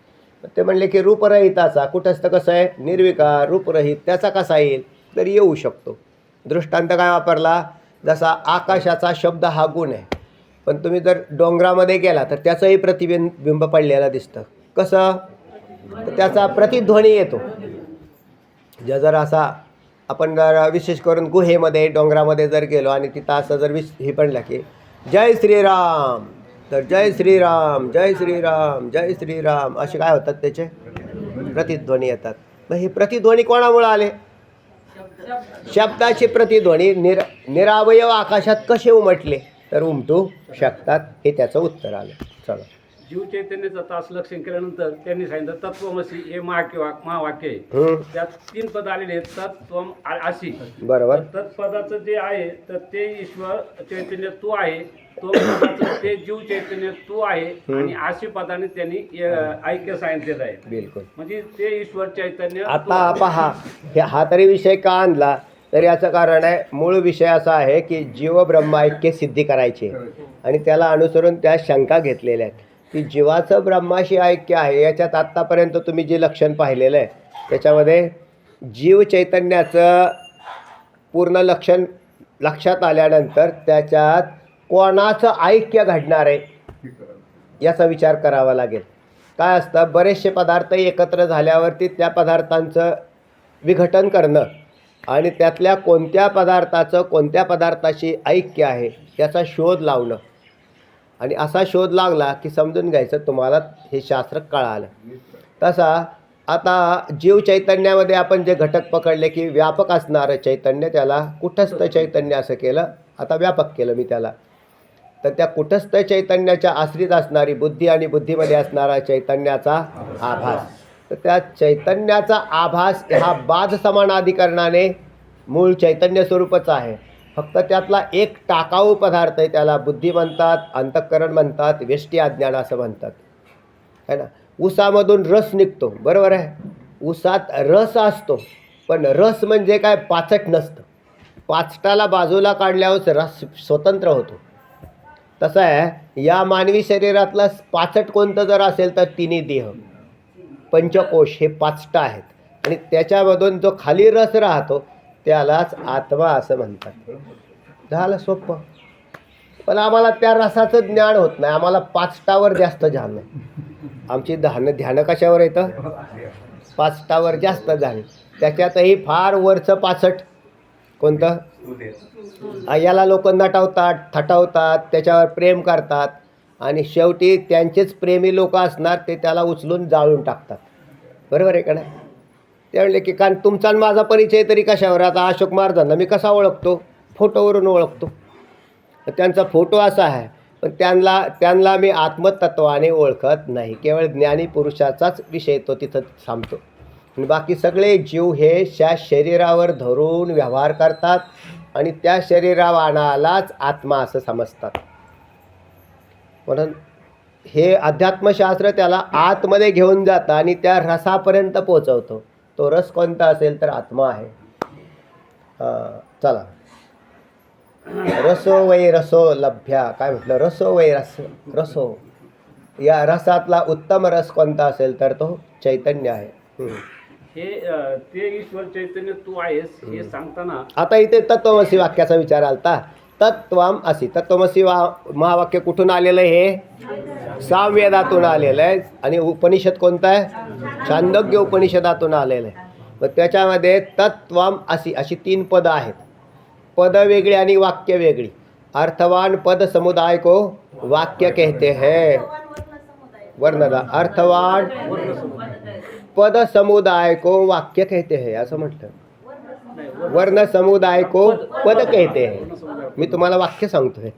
ते म्हणले की रूपरहिताचा कुटस्थ कसं आहे? निर्विकार, रूपरहित. त्याचा कसा येईल? तर येऊ शकतो. दृष्टांत काय वापरला? जसा आकाशाचा शब्द हा गुण आहे, पण तुम्ही जर डोंगरामध्ये गेला तर त्याचंही प्रतिबिंब पडलेलं दिसतं. कसं? तर त्याचा प्रतिध्वनी येतो. जर असा आपण जर विशेष करून गुहेमध्ये डोंगरामध्ये जर गेलो आणि तिथं असं जर हे पडलं की जय श्रीराम, तर जय श्रीराम, जय श्रीराम, जय श्रीराम असे काय होतात? त्याचे प्रतिध्वनी येतात. मग हे प्रतिध्वनी कोणामुळे आले? शब्दाचे प्रतिध्वनी निरावयव आकाशात कसे उमटले? तर उमटू शकतात. हे त्याचं उत्तर आलं. चला, जीव चैतन्याचा तास लक्षण केल्यानंतर त्यांनी सांगितलं तत्वमसी हे महावाक्य आहे. त्यात 3 पद आलेले आहेत, तत्वम अशी. बरोबर. तत्पदाचं जे आहे तर ते ईश्वर चैतन्य तू आहे, तो पदाचं ते जीव चैतन्य तू आहे, आणि अशी पदाने त्यांनी ऐक्य सांगितलेलं आहे. बिलकुल. म्हणजे ते ईश्वर चैतन्य. आता पहा, हा तरी विषय का आणला? तर याचं कारण आहे, मूळ विषय असा आहे की जीव ब्रह्म ऐक्य सिद्धी करायचे आणि त्याला अनुसरून त्या शंका घेतलेल्या आहेत की जीवाचं ब्रह्माशी ऐक्य आहे. याच्यात आत्तापर्यंत तुम्ही जे लक्षण पाहिलेलं आहे त्याच्यामध्ये जीव चैतन्याचं पूर्ण लक्षण लक्षात आल्यानंतर त्याच्यात कोणाचं ऐक्य घडणार आहे याचा विचार करावा लागेल. काय असतं? बरेचसे पदार्थ एकत्र झाल्यावरती त्या पदार्थांचं विघटन करणं आणि त्यातल्या कोणत्या पदार्थाचं कोणत्या पदार्थाशी ऐक्य आहे याचा शोध लावणं. आणि असा शोध लागला की समजून घ्यायचं तुम्हाला हे शास्त्र कळालं. तसा आता जीव चैतन्यामध्ये आपण जे घटक पकडले की व्यापक असणारं चैतन्य, त्याला कुटस्थ चैतन्य असं केलं. आता व्यापक केलं मी त्याला. तर त्या कुटस्थ चैतन्याच्या आश्रित असणारी बुद्धी आणि बुद्धीमध्ये असणारा चैतन्याचा आभास, तर त्या चैतन्याचा आभास हा बाध समानाधिकरणाने मूळ चैतन्य स्वरूपच आहे. फक्त त्यातला एक टाकाऊ पदार्थ आहे, त्याला बुद्धी म्हणतात, अंतःकरण म्हणतात, वेष्टी अज्ञान असं म्हणतात, है ना. ऊसामधून रस निघतो, बरोबर आहे. ऊसात रस असतो, पण रस म्हणजे काय? पाचट नसतं. पाचटाला बाजूला काढल्यावर रस स्वतंत्र होतो. तसं आहे या मानवी शरीरातलं पाचट कोणतं जर असेल तर तिन्ही देह, पंचकोश हे पाचटं आहेत, आणि त्याच्यामधून जो खाली रस राहतो त्यालाच आत्मा असं म्हणतात. झालं सोपं. पण आम्हाला त्या रसाचं ज्ञान होत नाही. आम्हाला पाचटावर जास्त ध्यान नाही. आमची ध्यान कशावर येतं? पाचटावर जास्त ध्यान. त्याच्यातही फार वरचं पाचट कोणतं? याला लोक नटवतात, थटवतात, त्याच्यावर प्रेम करतात, आणि शेवटी त्यांचेच प्रेमी लोक असणार ते त्याला उचलून जाळून टाकतात. बरोबर आहे का नाही? ते म्हणले की कारण तुमचा आणि माझा परिचय तरी कशावर? आता अशोक महाराजांना मी कसा ओळखतो? फोटोवरून ओळखतो. त्यांचा फोटो असा आहे, पण त्यांना मी आत्मतत्वाने ओळखत नाही. केवळ ज्ञानी पुरुषाचाच विषय तो तिथं थांबतो. आणि बाकी सगळे जीव हे शरीरावर धरून व्यवहार करतात आणि त्या शरीरावानालाच आत्मा असं समजतात. म्हणून हे अध्यात्मशास्त्र त्याला आतमध्ये घेऊन जातं आणि त्या रसापर्यंत पोचवतो. तो रस कोणता असेल तर आत्मा आहे. चला, रसो वै रसो लभ्या, काय म्हटलं? रसो वै रसो, या रसातला उत्तम रस कोणता असेल तर तो चैतन्य आहे. हे ते ईश्वर चैतन्य तू आहेस हे सांगताना आता इथे तत्वमसी वाक्याचा विचार आलता. तत्त्वम असि. तत्त्वमसी महावाक्य कुठून आलेलं आहे? हे सामवेदातून आलेलं आहे. आणि उपनिषद कोणतं आहे? छांदोग्य उपनिषदातून आलेलं आहे. मग त्याच्यामध्ये तत्त्वम असि अशी 3 पदं आहेत. पद वेगळी आणि वाक्य वेगळी. अर्थवान पद समुदाय को वाक्य कहते हैं. वर्णदा अर्थवान पद समुदाय को वाक्य कहते हैं असं म्हटलं. वर्ण समुदाय को पद कहते हैं. मी तुम्हाला वाक्य सांगतोय.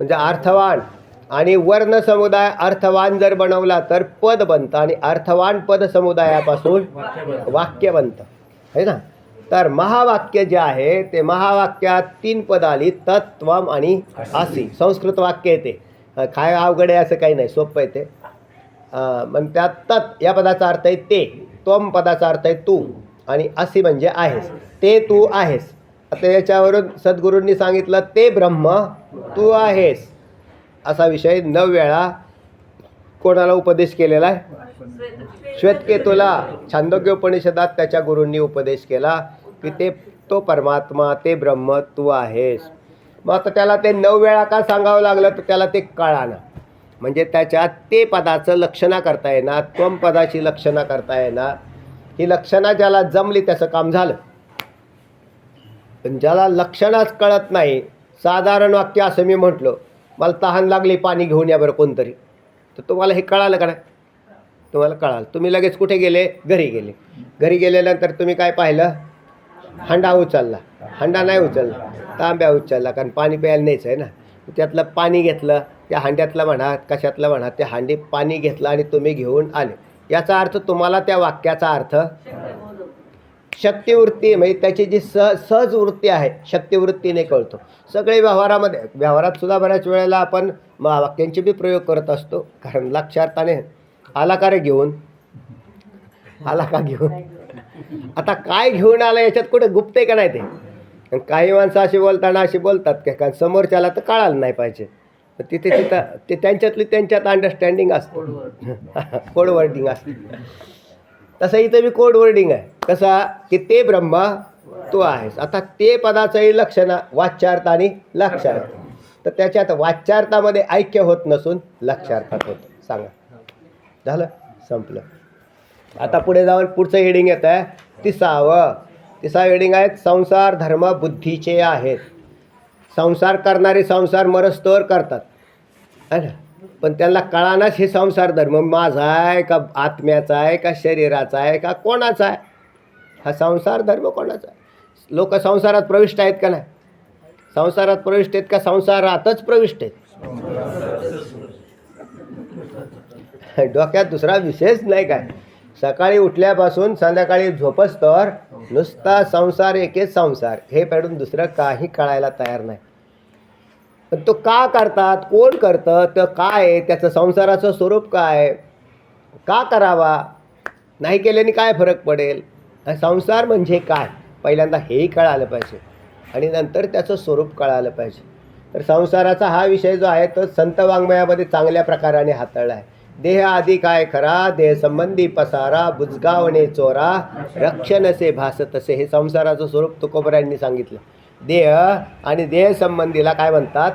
म्हणजे अर्थवान आणि वर्ण समुदाय अर्थवान जर बनवला तर पद बनतं आणि अर्थवान पद समुदायापासून वाक्य बनतं है ना. तर महावाक्य जे आहे ते महावाक्यात 3 पद आली, तत्त्वम आणि असि. संस्कृत वाक्य आहे ते, काय अवघड आहे असं काही नाही, सोपं आहे ते. मग त्यात तत् या पदाचा अर्थ आहे ते, त्वम पदाचा अर्थ आहे तू आणि असि म्हणजे आहेस, ते तू आहेस. आता याच्यावरून सद्गुरूंनी सांगितलं ते ब्रह्म तू आहेस असा विषय 9 वेळा कोणाला उपदेश केलेला आहे? श्वेतकेतूला. छांदोग्य उपनिषदात त्याच्या गुरूंनी उपदेश केला की ते तो परमात्मा, ते ब्रह्म तू आहेस. मग आता त्याला ते 9 वेळा का सांगावं लागलं? तर त्याला ते कळालं. म्हणजे त्याच्यात ते पदाचं लक्षणा करता येणार, त्वम पदाची लक्षणा करता येणार. ही लक्षणा ज्याला जमली त्याचं काम झालं. पण ज्याला लक्षणाच कळत नाही, साधारण वाक्य असं मी म्हटलं, मला तहान लागली पाणी घेऊन या बरं कोणतरी, तर तुम्हाला हे कळालं का नाही? तुम्हाला कळालं. तुम्ही लगेच कुठे गेले? घरी गेले. घरी गेल्यानंतर तुम्ही काय पाहिलं? हंडा उचलला. हंडा नाही उचलला, तांब्या उचलला, कारण पाणी प्यायला नाहीच आहे ना. त्यातलं पाणी घेतलं, त्या हांड्यातलं म्हणा कशातलं म्हणा, ते हांडी पाणी घेतलं आणि तुम्ही घेऊन आले. याचा अर्थ तुम्हाला त्या वाक्याचा अर्थ शक्तिवृत्ती, म्हणजे त्याची जी सहज वृत्ती आहे शक्तिवृत्तीने कळतो. सगळे व्यवहारात सुद्धा बऱ्याच वेळेला आपण वाक्यांचे बी प्रयोग करत असतो, कारण लक्षार्थाने आला का रे घेऊन, आला का घेऊन. आता काय घेऊन आलं याच्यात कुठे गुप्त आहे का नाही ते? काही माणसं अशी बोलताना अशी बोलतात का, कारण समोरच्याला तर कळायला नाही पाहिजे. तिथे ते त्यांच्यात अंडरस्टँडिंग असतं, कोड वर्डिंग असतं. तसं इथं बी कोड वर्डिंग आहे. कसा की ते ब्रह्म तू आहेस. आता ते पदाचंही लक्षण वाच्यार्थ आणि लक्षार्थ. तर त्याच्यात वाच्यार्थामध्ये ऐक्य होत नसून लक्षार्थात होतं. सांगा, झालं, संपलं. आता पुढे जाऊन पुढचं हेडिंग येतं आहे 30वा हेडिंग आहे संसार धर्म बुद्धीचे आहेत. संसार करणारे संसार मरस्तोवर करतात है ना, पण त्यांना कळानाच हे संसार धर्म माझा आहे का आत्म्याचा आहे का शरीराचा आहे का कोणाचा आहे. हा संसार धर्म कोणाचा आहे? लोक संसारात प्रविष्ट आहेत का नाही? संसारात प्रविष्ट आहेत का संसारातच प्रविष्ट आहेत? डोक्यात दुसरा विषयच नाही काय. सकाळी उठल्यापासून संध्याकाळी झोपस्तवर नुसता संसार, एकेच संसार, हे पडून दुसरं काही कळायला तयार नाही. पण तो का करतात, कोण करतं, तर काय आहे त्याचं, संसाराचं स्वरूप काय, का करावा, नाही केल्याने काय फरक पडेल, संसार म्हणजे काय, पहिल्यांदा हेही कळालं पाहिजे आणि नंतर त्याचं स्वरूप कळालं पाहिजे. तर संसाराचा हा विषय जो आहे तो संत वाङ्मयामध्ये चांगल्या प्रकाराने हाताळला आहे. देह आधी काय खरा, देह संबंधी पसारा, बुजगावणे चोरा, रक्षणसे भास तसे, हे संसाराचं स्वरूप तुकोबरायांनी सांगितलं. देह आणि देह संबंधीला काय म्हणतात?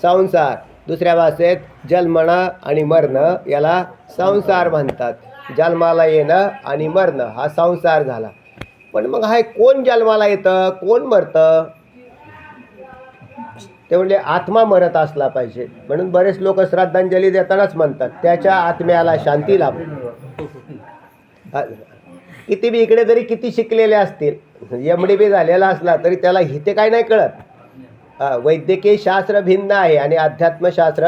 संसार. दुसऱ्या भाषेत जन्मणं आणि मरणं याला संसार म्हणतात. जन्माला येणं आणि मरणं हा संसार झाला. पण मग हा कोण जन्माला येतं, कोण मरतं? ते म्हणजे आत्मा मरत असला पाहिजे. म्हणून बरेच लोक श्रद्धांजली देतानाच म्हणतात त्याच्या आत्म्याला शांती लाभो. किती बी इकडे जरी किती शिकलेले असतील, एमडी बी झालेला असला तरी त्याला हिते काय नाही कळत. वैद्यकीय शास्त्र भिन्न आहे आणि अध्यात्मशास्त्र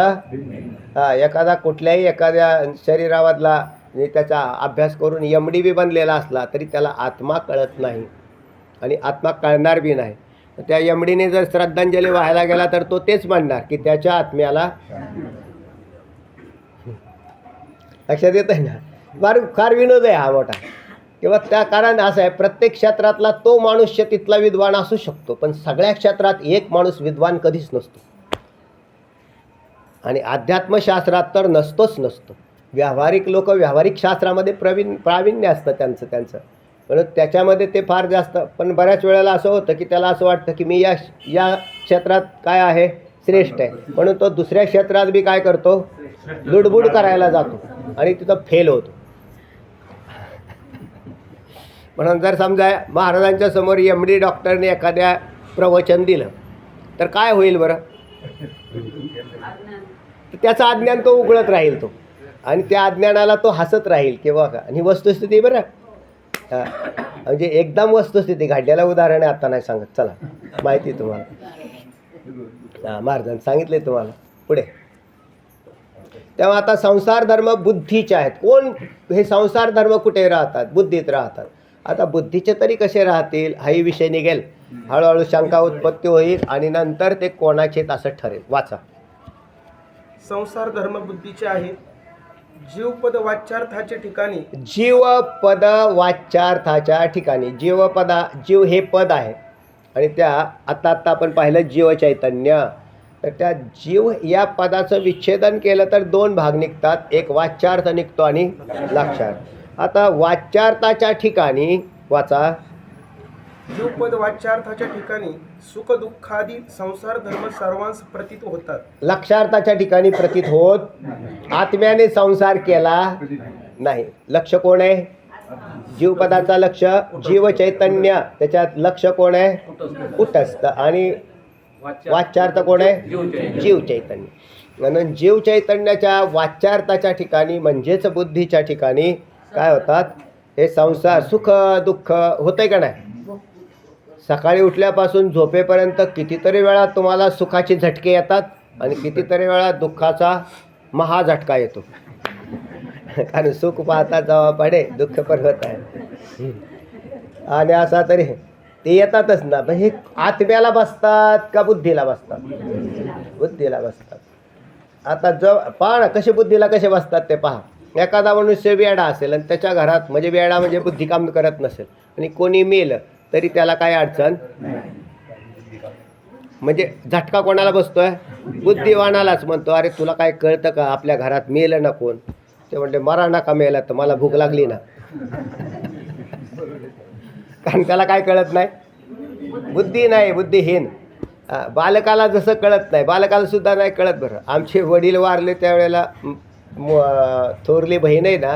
एखादा कुठल्याही एखाद्या शरीरामधला त्याचा अभ्यास करून एमडी बी बनलेला असला तरी त्याला आत्मा कळत नाही आणि आत्मा कळणार बी नाही. त्या एमडीने जर श्रद्धांजली व्हायला गेला तर तो तेच म्हणणार की त्याच्या आत्म्याला, लक्षात येत आहे ना. फार विनोद आहे हा मोठा. किंवा त्या कारण असं आहे, प्रत्येक क्षेत्रातला तो मनुष्य तिथला विद्वान असू शकतो, पण सगळ्या क्षेत्रात एक माणूस विद्वान कधीच नसतो आणि अध्यात्मशास्त्रात तर नसतोच नसतो. व्यावहारिक लोक व्यावहारिक शास्त्रामध्ये प्रावीण्य असतं त्यांचं, म्हणून त्याच्यामध्ये ते फार जास्त, पण बऱ्याच वेळेला असं होतं की त्याला असं वाटतं की मी या या क्षेत्रात काय आहे, श्रेष्ठ आहे, म्हणून तो दुसऱ्या क्षेत्रात बी काय करतो, लुडबुड करायला जातो आणि तिथं फेल होतो. म्हणून जर समजा महाराजांच्या समोर MD डॉक्टरने एखाद्या प्रवचन दिलं तर काय होईल बरं, त्याचं अज्ञान तो उघडत राहील तो, आणि त्या अज्ञानाला तो हसत राहील किंवा का. आणि वस्तुस्थिती बरं, म्हणजे एकदम वस्तुस्थिती घडलेलं उदाहरण आहे, आता नाही सांगत, चला माहिती आहे तुम्हाला. महाराजांनी सांगितले तुम्हाला पुढे. तेव्हा आता संसार धर्म बुद्धीचे आहेत. कोण हे संसार धर्म कुठे राहतात, बुद्धीत राहतात. आता बुद्धीचे तरी कसे राहतील हाही विषय निघेल, हळूहळू शंका उत्पत्ती होईल आणि नंतर ते कोणाचेच असं ठरेल. वाचा. संसार धर्म बुद्धीचे आहेत. जीवपद वाच्यार्थाच्या ठिकाणी, जीवपद वाच्यार्थाच्या ठिकाणी, जीव हे पद आहे आणि त्या आता आपण पाहिलं जीव चैतन्य. तर त्या जीव या पदाचं विच्छेदन केलं तर दोन भाग निघतात, एक वाच्यार्थ निघतो आणि लक्षार्थ. आता वाच्यार्थाच्या ठिकाणी वाचा. जीवपद वाच्यार्थाच्या ठिकाणी सुख दुःखादी संसार धर्म सर्वांस प्रतीत होतात. लक्षार्थाच्या ठिकाणी प्रतीत होत, आत्म्याने संसार केला नाही. लक्ष कोण आहे, जीवपदाचा लक्ष जीव चैतन्य, त्याच्यात लक्ष कोण आहे, कुटस्थ, आणि वाच्यार्थ कोण आहे, जीव चैतन्य. म्हणून जीव चैतन्याच्या वाच्यार्थाच्या ठिकाणी म्हणजेच बुद्धीच्या ठिकाणी काय होतात, हे संसार सुख दुःख होतंय का नाही. सकाळी उठल्यापासून झोपेपर्यंत कितीतरी वेळा तुम्हाला सुखाचे झटके येतात आणि कितीतरी वेळा दुःखाचा महाझटका येतो. कारण सुख पाहता जावा पडे दुःख पर्वत आहे, आणि असा तरी ते येतातच ना. पण हे आत्म्याला बसतात का बुद्धीला बसतात, बुद्धीला बसतात. आता पहा ना कसे बुद्धीला कसे बसतात ते पहा. एखादा मनुष्य वेडा असेल आणि त्याच्या घरात, म्हणजे वेडा म्हणजे बुद्धी काम करत नसेल, आणि कोणी मेलं तरी त्याला काय अडचण, म्हणजे झटका कोणाला बसतोय, बुद्धिवानालाच. म्हणतो अरे तुला काय कळतं का, आपल्या घरात मेलं ना कोण, ते म्हणते मरा नका मेला तर मला भूक लागली ना. कारण त्याला काय कळत नाही, बुद्धी नाही, बुद्धिहीन. बालकाला जसं कळत नाही, बालकाला सुद्धा नाही कळत. बरं आमचे वडील वारले त्यावेळेला थोरली बहीण आहे ना,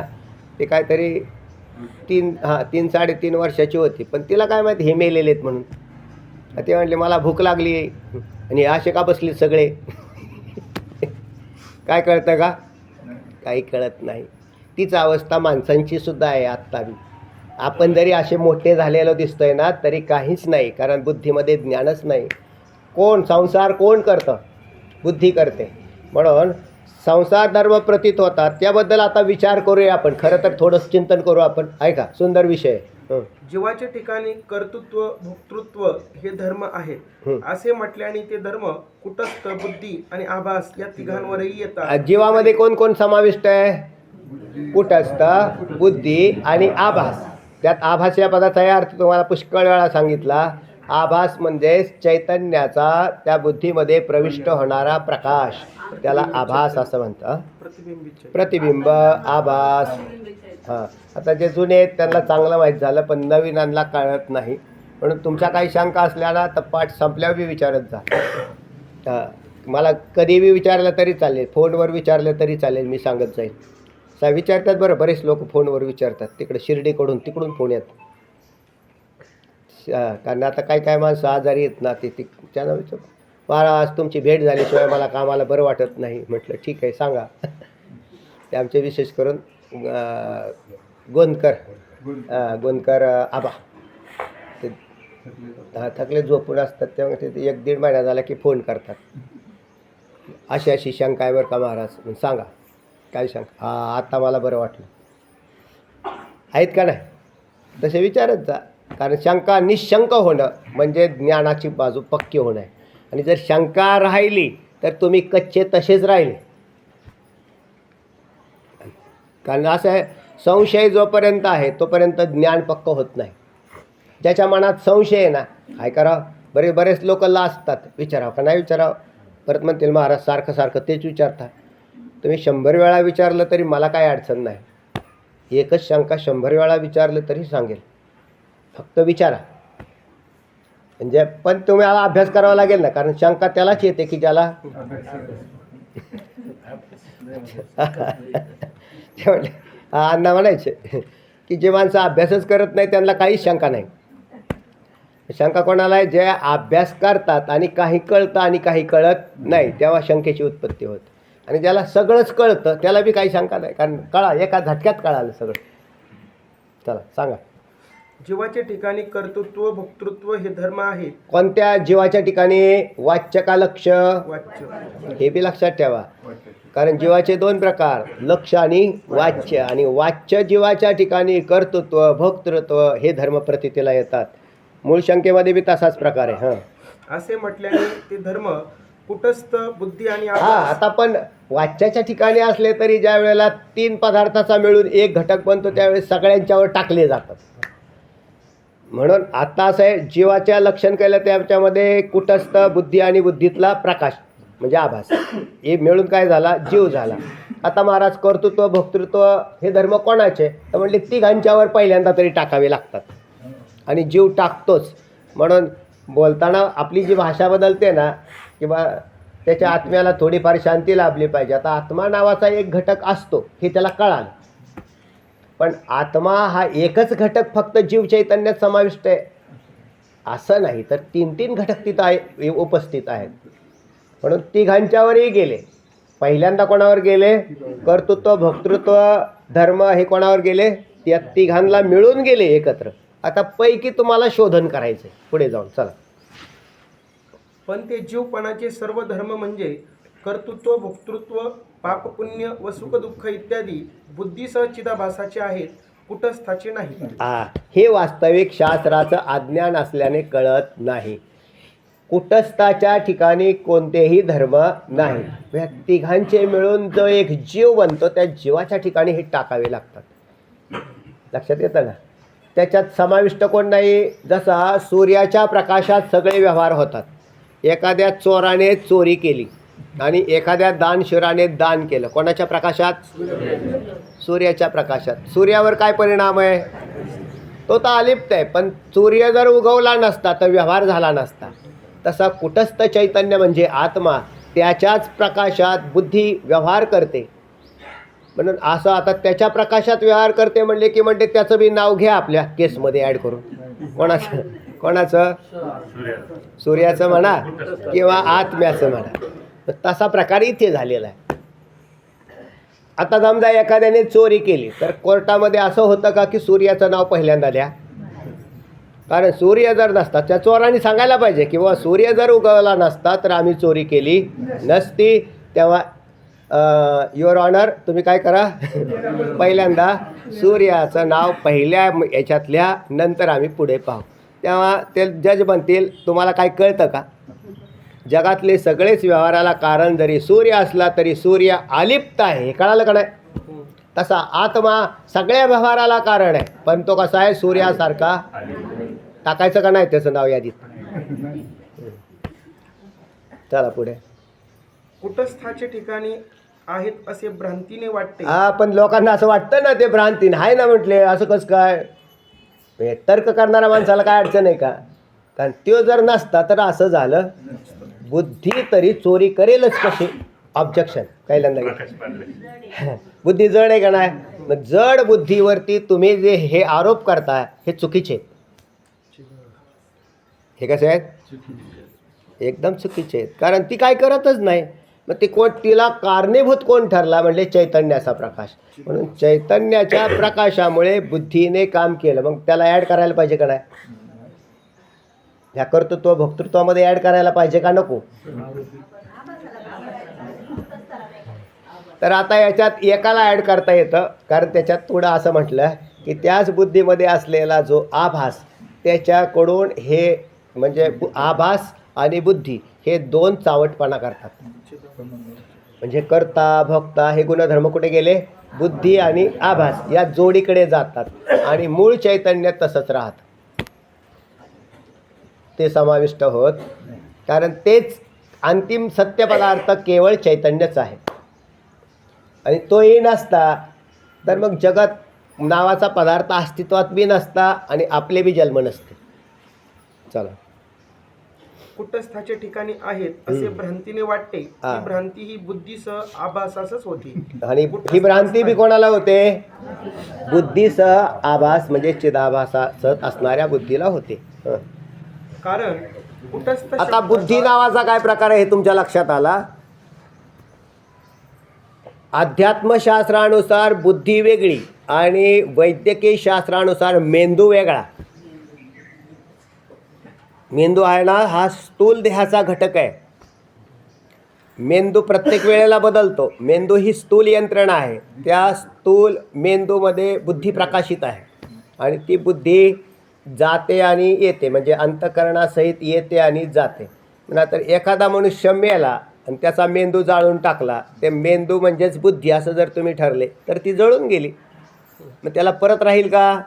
ते काहीतरी 3-3.5 वर्षाची होती, पण तिला काय माहिती हे मेलेले आहेत म्हणून. ते म्हणले मला भूक लागली आणि असे का बसले सगळे. काय कळतं का, काही कळत नाही. तीच अवस्था माणसांची सुद्धा आहे आत्ता बी. आपण जरी असे मोठे झालेलो दिसतोय ना तरी काहीच नाही, कारण बुद्धीमध्ये ज्ञानच नाही. कोण संसार कोण करतं, बुद्धी करते. म्हणून संसार धर्म प्रतीत होतात, त्याबद्दल आता विचार करूया आपण. खरं तर थोडंसं चिंतन करू आपण. ऐका सुंदर विषय. जीवाच्या ठिकाणी कर्तृत्व भोक्तृत्व हे धर्म आहेत असे म्हटल्याने ते धर्म कुटस्थ बुद्धी आणि आभास या तिघांवरही येतात. जीवामध्ये कोण कोण समाविष्ट आहे, कुटस्थ बुद्धी आणि आभास. त्यात आभास या पदाचा अर्थ तुम्हाला पुष्कळ वेळा सांगितला. आभास म्हणजे चैतन्याचा त्या बुद्धीमध्ये प्रविष्ट होणारा प्रकाश, त्याला आभास असं म्हणतं. प्रतिबिंब आभास. हां, आता जे जुने आहेत त्यांना चांगलं माहीत झालं, पण नवीनांना कळत नाही. म्हणून तुमच्या काही शंका असल्या ना तर पाठ संपल्यावर बी विचारत जा. मला कधी बी विचारलं तरी चालेल, फोनवर विचारलं तरी चालेल, मी सांगत जाईल. विचारतात बरं, बरेच लोक फोनवर विचारतात, तिकडे शिर्डीकडून तिकडून फोन येतात. कारण आता काय काय माणसं आजारी येत ना, ते त्यांना विचार, महाराज तुमची भेट झाल्याशिवाय मला कामाला बरं वाटत नाही. म्हटलं ठीक आहे सांगा. ते आमचे विशेष करून गोंदकर आबा ते थकले झोपून असतात, तेव्हा ते 1-1.5 महिना झाला की फोन करतात. अशी अशी शंका आहे बरं का महाराज, सांगा काय शंका. आता मला बरं वाटलं. आहेत का नाही, तसे विचारत जा. कारण शंका निशंक होणं म्हणजे ज्ञानाची बाजू पक्की होणं आहे. आणि जर शंका राहिली तर तुम्ही कच्चे तसेच राहिले. कारण असं आहे, संशय जोपर्यंत आहे तोपर्यंत ज्ञान पक्क होत नाही. ज्याच्या मनात संशय आहे ना, काय करावं, बरेच लोक लाजतात, विचारावं का नाही विचारावं. परत म्हणतील महाराज सारखं सारखं तेच विचारता. तुम्ही 100 वेळा विचारलं तरी मला काय अडचण नाही. एकच शंका 100 वेळा विचारलं तरी सांगेल. फक्त विचारा. म्हणजे पण तुम्हाला अभ्यास करावा लागेल ना, कारण शंका त्यालाच येते की ज्याला ते म्हणले अण्णा म्हणायचे की जे माणसं अभ्यासच करत नाही त्यांना काहीच शंका नाही. शंका कोणाला आहे? जे अभ्यास करतात आणि काही कळतं आणि काही कळत नाही, तेव्हा शंकेची उत्पत्ती होते. आणि ज्याला सगळंच कळतं त्याला बी काही शंका नाही, कारण एका झटक्यात कळालं सगळं. चला सांगा. जीवाच्या ठिकाणी कर्तृत्व भोक्तृत्व हे धर्म आहेत. कोणत्या जीवाच्या ठिकाणी? वाच्य का लक्ष? वाच्य. हे बी लक्षात ठेवा, कारण जीवाचे दोन प्रकार, लक्ष आणि वाच्य. आणि वाच्य जीवाच्या ठिकाणी कर्तृत्व भोक्तृत्व हे धर्म प्रतीतीला येतात. मूळ शंकेमध्ये बी तसाच प्रकार आहे. असे म्हटल्याने ते धर्म कुटस्थ बुद्धी आणि हा, आभास. आता पण वाच्याच्या ठिकाणी असले तरी ज्या वेळेला 3 पदार्थाचा मिळून एक घटक बनतो त्यावेळेस सगळ्यांच्यावर टाकले जातात. म्हणून आता असं आहे, जीवाच्या लक्षण केलं त्याच्यामध्ये कुटस्थ बुद्धी आणि बुद्धीतला प्रकाश म्हणजे आभास हे मिळून काय झाला? जीव झाला. आता महाराज कर्तृत्व भोक्तृत्व हे धर्म कोणाचे? तर म्हणले तिघांच्यावर पहिल्यांदा तरी टाकावे लागतात आणि जीव टाकतोच. म्हणून बोलताना आपली जी भाषा बदलते ना, किंवा त्याच्या आत्म्याला थोडीफार शांती लाभली पाहिजे. आता आत्मा नावाचा एक घटक असतो हे त्याला कळालं, पण आत्मा हा एकच घटक फक्त जीव चैतन्यात समाविष्ट आहे असं नाही, तर 3 घटक तिथं आहे उपस्थित आहेत. म्हणून तिघांच्यावरही गेले. पहिल्यांदा कोणावर गेले? कर्तृत्व भोक्तृत्व धर्म हे कोणावर गेले? त्या तिघांना मिळून गेले एकत्र. आता पैकी तुम्हाला शोधन करायचं पुढे जाऊन. चला. पण ते जीवपणाचे सर्व धर्म म्हणजे कर्तृत्व भोक्तृत्व पापपुण्य व सुखदुःख इत्यादी बुद्धीसह चिदाभासाचे आहेत, कुटस्थाचे नाही. हे वास्तविक शास्त्राचं अज्ञान असल्याने कळत नाही. कुटस्थाच्या ठिकाणी कोणतेही धर्म नाही. या तिघांचे मिळून जो एक जीव बनतो त्या जीवाच्या ठिकाणी हे टाकावे लागतात. लक्षात येतं ना? त्याच्यात समाविष्ट कोण नाही. जसा सूर्याच्या प्रकाशात सगळे व्यवहार होतात. एखाद्या चोराने चोरी केली आणि एखाद्या दानशूराने दान केलं. कोणाच्या प्रकाशात? सूर्याच्या प्रकाशात. सूर्यावर काय परिणाम आहे? तो तर अलिप्त आहे, पण सूर्य जर उगवला नसता तर व्यवहार झाला नसता. तसा कुटस्थ चैतन्य म्हणजे आत्मा, त्याच्याच प्रकाशात बुद्धी व्यवहार करते. म्हणून असं आता त्याच्या प्रकाशात व्यवहार करते म्हणले की म्हणते त्याचं बी नाव घ्या आपल्या केसमध्ये ॲड करून. कोणाचं? सूर्याचं म्हणा किंवा आत्म्याचं म्हणा. तसा प्रकार इथे झालेला आहे. आता समजा एखाद्याने चोरी केली तर कोर्टामध्ये असं होतं का की सूर्याचं नाव पहिल्यांदा द्या? कारण सूर्य जर नसता, त्या चोराने सांगायला पाहिजे की बाबा सूर्य जर उगवला नसता तर आम्ही चोरी केली नसती. तेव्हा युअर ऑनर तुम्ही काय करा, पहिल्यांदा सूर्याचं नाव पहिल्या याच्यातल्या, नंतर आम्ही पुढे पाहू. तेव्हा ते जज म्हणतील तुम्हाला काय कळतं का? जगातले सगळेच व्यवहाराला कारण जरी सूर्य असला तरी सूर्य अलिप्त आहे, हे कळालं का नाही? तसा आत्मा सगळ्या व्यवहाराला कारण आहे, पण तो कसा आहे? सूर्यासारखा. टाकायचं का नाही त्याचं नाव यादीत? चला पुढे. कुटस्थाचे ठिकाणी आहेत असे भ्रांतीने वाटते. पण लोकांना असं वाटतं ना ते भ्रांतीने आहे ना म्हटले. असं कसं काय? तर्क करणाऱ्या माणसाला काय अडचण आहे का? कारण तो जर नसता तर असं झालं. बुद्धी तरी चोरी करेलच कशी? ऑब्जेक्शन पहिल्यांदा. बुद्धी जड आहे का नाही? मग जड बुद्धीवरती तुम्ही जे हे आरोप करताय हे चुकीचे. हे कसे आहेत? एकदम चुकीचे आहेत, कारण ती काय करतच नाही. मग ती तिला कारणीभूत कोण ठरला? म्हणजे चैतन्याचा प्रकाश. म्हणून चैतन्याच्या प्रकाशामुळे बुद्धीने काम केलं. मग त्याला ॲड करायला पाहिजे का नाही? ह्या कर्तृत्व भोक्तृत्वामध्ये ॲड करायला पाहिजे का नको? तर आता याच्यात एकाला ॲड करता येतं, कारण त्याच्यात थोडं असं म्हटलं की त्याच बुद्धीमध्ये असलेला जो आभास, त्याच्याकडून हे म्हणजे आभास आणि बुद्धी हे 2 चावटपणा करतात. म्हणजे कर्ता भोक्ता हे गुणधर्म कुठे गेले? बुद्धी आणि आभास या जोडीकडे जातात आणि मूळ चैतन्य तसंच राहतं, ते समाविष्ट होत. कारण तेच अंतिम सत्य पदार्थ केवळ चैतन्यच आहे. आणि तोही नसता तर मग जगत नावाचा पदार्थ अस्तित्वात बी नसता आणि आपले बी जन्म नसते. चला. कुटस्थाचे ठिकाणी आहेत असे भ्रांतीने वाटते. हा. ही भ्रांती ही बुद्धीसह आभासासच होती. आणि ही भ्रांती बी कोणाला होते? बुद्धीसह आभास म्हणजे चिदाभासासत असणाऱ्या बुद्धीला होते. हं. कारण कुटस्थ आता शब्दाचा- बुद्धी नावाचा काय प्रकार आहे हे तुमच्या लक्षात आला? अध्यात्मशास्त्रानुसार बुद्धी वेगळी आणि वैद्यकीय शास्त्रानुसार मेंदू वेगळा. मेंदू आहे ना, हा स्थूल देहाचा घटक आहे. मेंदू प्रत्येक वेळेला बदलतो. मेंदू ही स्थूल यंत्रणा आहे. त्या स्थूल मेंदूमध्ये बुद्धी प्रकाशित आहे आणि ती बुद्धी जाते आणि येते, म्हणजे अंतःकरणासहित येते आणि जाते. नंतर एखादा मनुष्य मेला आणि त्याचा मेंदू जाळून टाकला, ते मेंदू म्हणजेच बुद्धी असं जर तुम्ही ठरले तर ती जळून गेली. मग त्याला परत राहील का?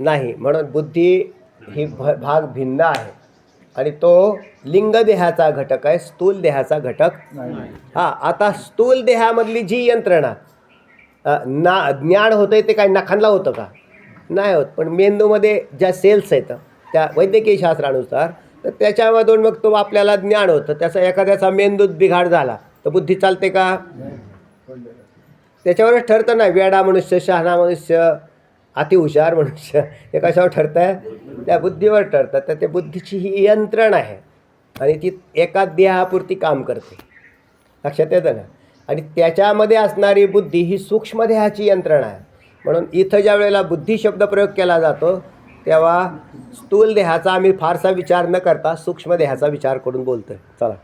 नाही. म्हणून बुद्धी ही भाग भिन्न आहे आणि तो लिंग देहाचा घटक आहे, स्थूल देहाचा घटक. हां, आता स्थूल देहामधली जी यंत्रणा ज्ञान होतं ते काय नखांना होतं का? नाही होत. पण मेंदूमध्ये ज्या सेल्स आहेत त्या वैद्यकीय शास्त्रानुसार, तर त्याच्यामधून मग तो आपल्याला ज्ञान होतं. त्याचा एखाद्याचा मेंदूत बिघाड झाला तर बुद्धी चालते का? त्याच्यावरच ठरतं ना. वेडा मनुष्य, शहाणा मनुष्य, अतिहुशार मनुष्य, हे कशावर ठरतं आहे? त्या बुद्धीवर ठरतं. तर ते बुद्धीची ही यंत्रणा आहे आणि ती एका देहापुरती काम करते. लक्षात येतं ना? आणि त्याच्यामध्ये असणारी बुद्धी ही सूक्ष्म देहाची यंत्रणा आहे. म्हणून इथं ज्या वेळेला बुद्धी शब्द प्रयोग केला जातो तेव्हा स्थूल देहाचा आम्ही फारसा विचार न करता सूक्ष्म देहाचा विचार करून बोलतोय. चला.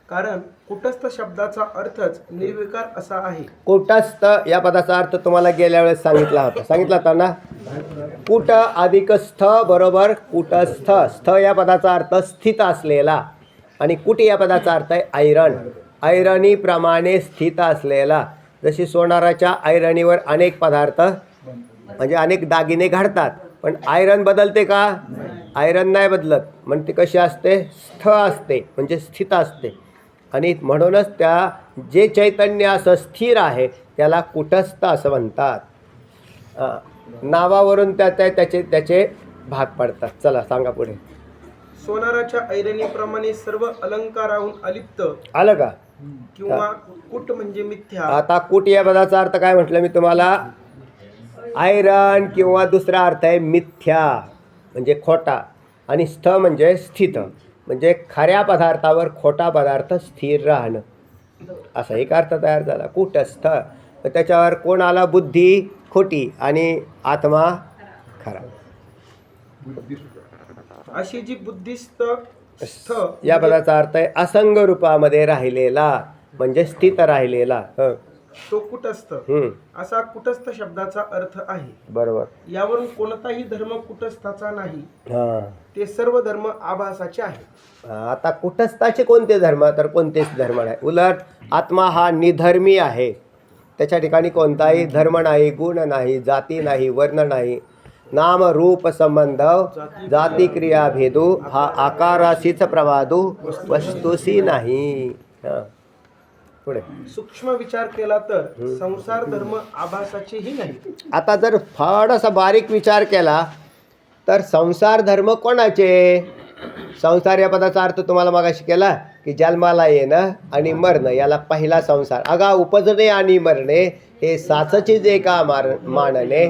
कारण कुटस्थ शब्दाचा अर्थच निर्विकार असा आहे. कुटस्थ या पदाचा अर्थ तुम्हाला गेल्या वेळेस सांगितला होता ना. कुट अधिक स्थ बरोबर कुटस्थ. स्थ या पदाचा अर्थ स्थित असलेला आणि कुट या पदाचा अर्थ आहे ऐरण. ऐरणीप्रमाणे स्थित असलेला. जशी सोनाराच्या ऐरणीवर अनेक पदार्थ म्हणजे अनेक दागिने घडतात, पण आयरन बदलते का? आयरन नाही बदलत. म्हणते कशी असते? स्थ असते, म्हणजे स्थित असते. आणि म्हणूनच त्या जे चैतन्य असं स्थिर आहे त्याला कुटस्थ असं म्हणतात. नावावरून त्याचे भाग पडतात. चला सांगा पुढे. सोनाराच्या ऐरणीप्रमाणे सर्व अलंकाराहून अलिप्त आलं का? किंवा कुट म्हणजे मिथ्या. आता कुट या पदाचा अर्थ काय म्हटलं मी तुम्हाला? आयरन किंवा दुसरा अर्थ आहे मिथ्या म्हणजे खोटा, आणि स्थ म्हणजे स्थित म्हणजे खऱ्या पदार्थावर खोटा पदार्थ स्थिर राहणं, असा एक अर्थ तयार झाला कुटस्थ. त्याच्यावर कोण आला? बुद्धी खोटी आणि आत्मा खरा. अशी जी बुद्धिस्थ स्थ या पदाचा अर्थ आहे असंग रूपामध्ये राहिलेला म्हणजे स्थित राहिलेला. तो कुटस्थ. असा कुटस्थ शब्दाचा अर्थ आहे. बरोबर. यावरून कोणताही धर्म कुटस्थाचा नाही. हां. ते सर्व धर्म आभासाचे आहेत. आता कुटस्थाचे कोणते धर्म? तर कोणतेच धर्म नाही. उलट आत्मा हा निधर्मी आहे. त्याच्या ठिकाणी कोणताही धर्म नाही, गुण नाही, जाती नाही, वर्ण नाही, नाम रूप संबंध, जाती क्रिया भेदू, हा आकाराशीच प्रवादू, वस्तुसी नाही. पुढे सूक्ष्म विचार केला तर संसार धर्म आभासाचेही नाही. आता जर फारसा बारीक विचार केला तर संसार धर्म कोणाचे? संसार या पदाचा अर्थ तुम्हाला मागाशी केला की जन्माला येणं आणि मरणं, याला पहिला संसार. अगा उपजणे आणि मरणे हे साचचे जे का मानणे,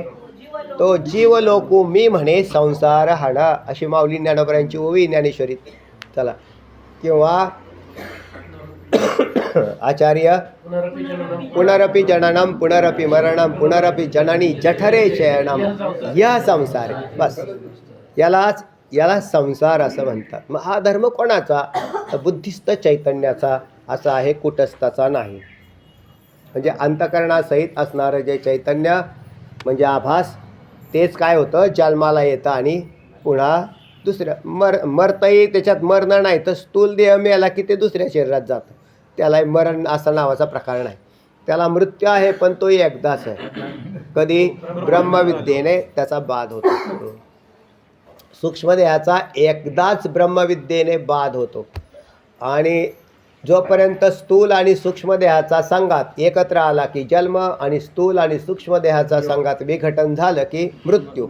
तो जीव लोकू मी म्हणे संसार हाणा, अशी माऊली ज्ञानोबरांची ओवी ज्ञानेश्वरीत. चला. किंवा आचार्य पुनरपि जननम पुनरपि मरणम पुनरपि जननी जठरे शयनम या संसार. बस याला संसार असं म्हणतात. मग हा धर्म कोणाचा? तर बुद्धिस्त चैतन्याचा असा आहे, कुटस्थाचा नाही. म्हणजे अंतःकरणासहित असणारं जे चैतन्य म्हणजे आभास, तेच काय होतं? जन्माला येतं आणि पुन्हा दुसऱ्या मरतही त्याच्यात मरणं नाही. तर स्थूल देह मेला की ते दुसऱ्या शरीरात जातं, त्याला मरण असा नावाचा प्रकार नाही. त्याला मृत्यू आहे पण तो एकदाच आहे. कधी? ब्रह्मविद्येने त्याचा बाध होतो. सूक्ष्मदेहाचा एकदाच ब्रह्मविद्येने बाध होतो आणि जोपर्यंत स्थूल आणि सूक्ष्म देहाचा संघात एकत्र आला की जन्म आणि स्थूल आणि सूक्ष्म देहाचा संघात विघटन झालं की मृत्यू,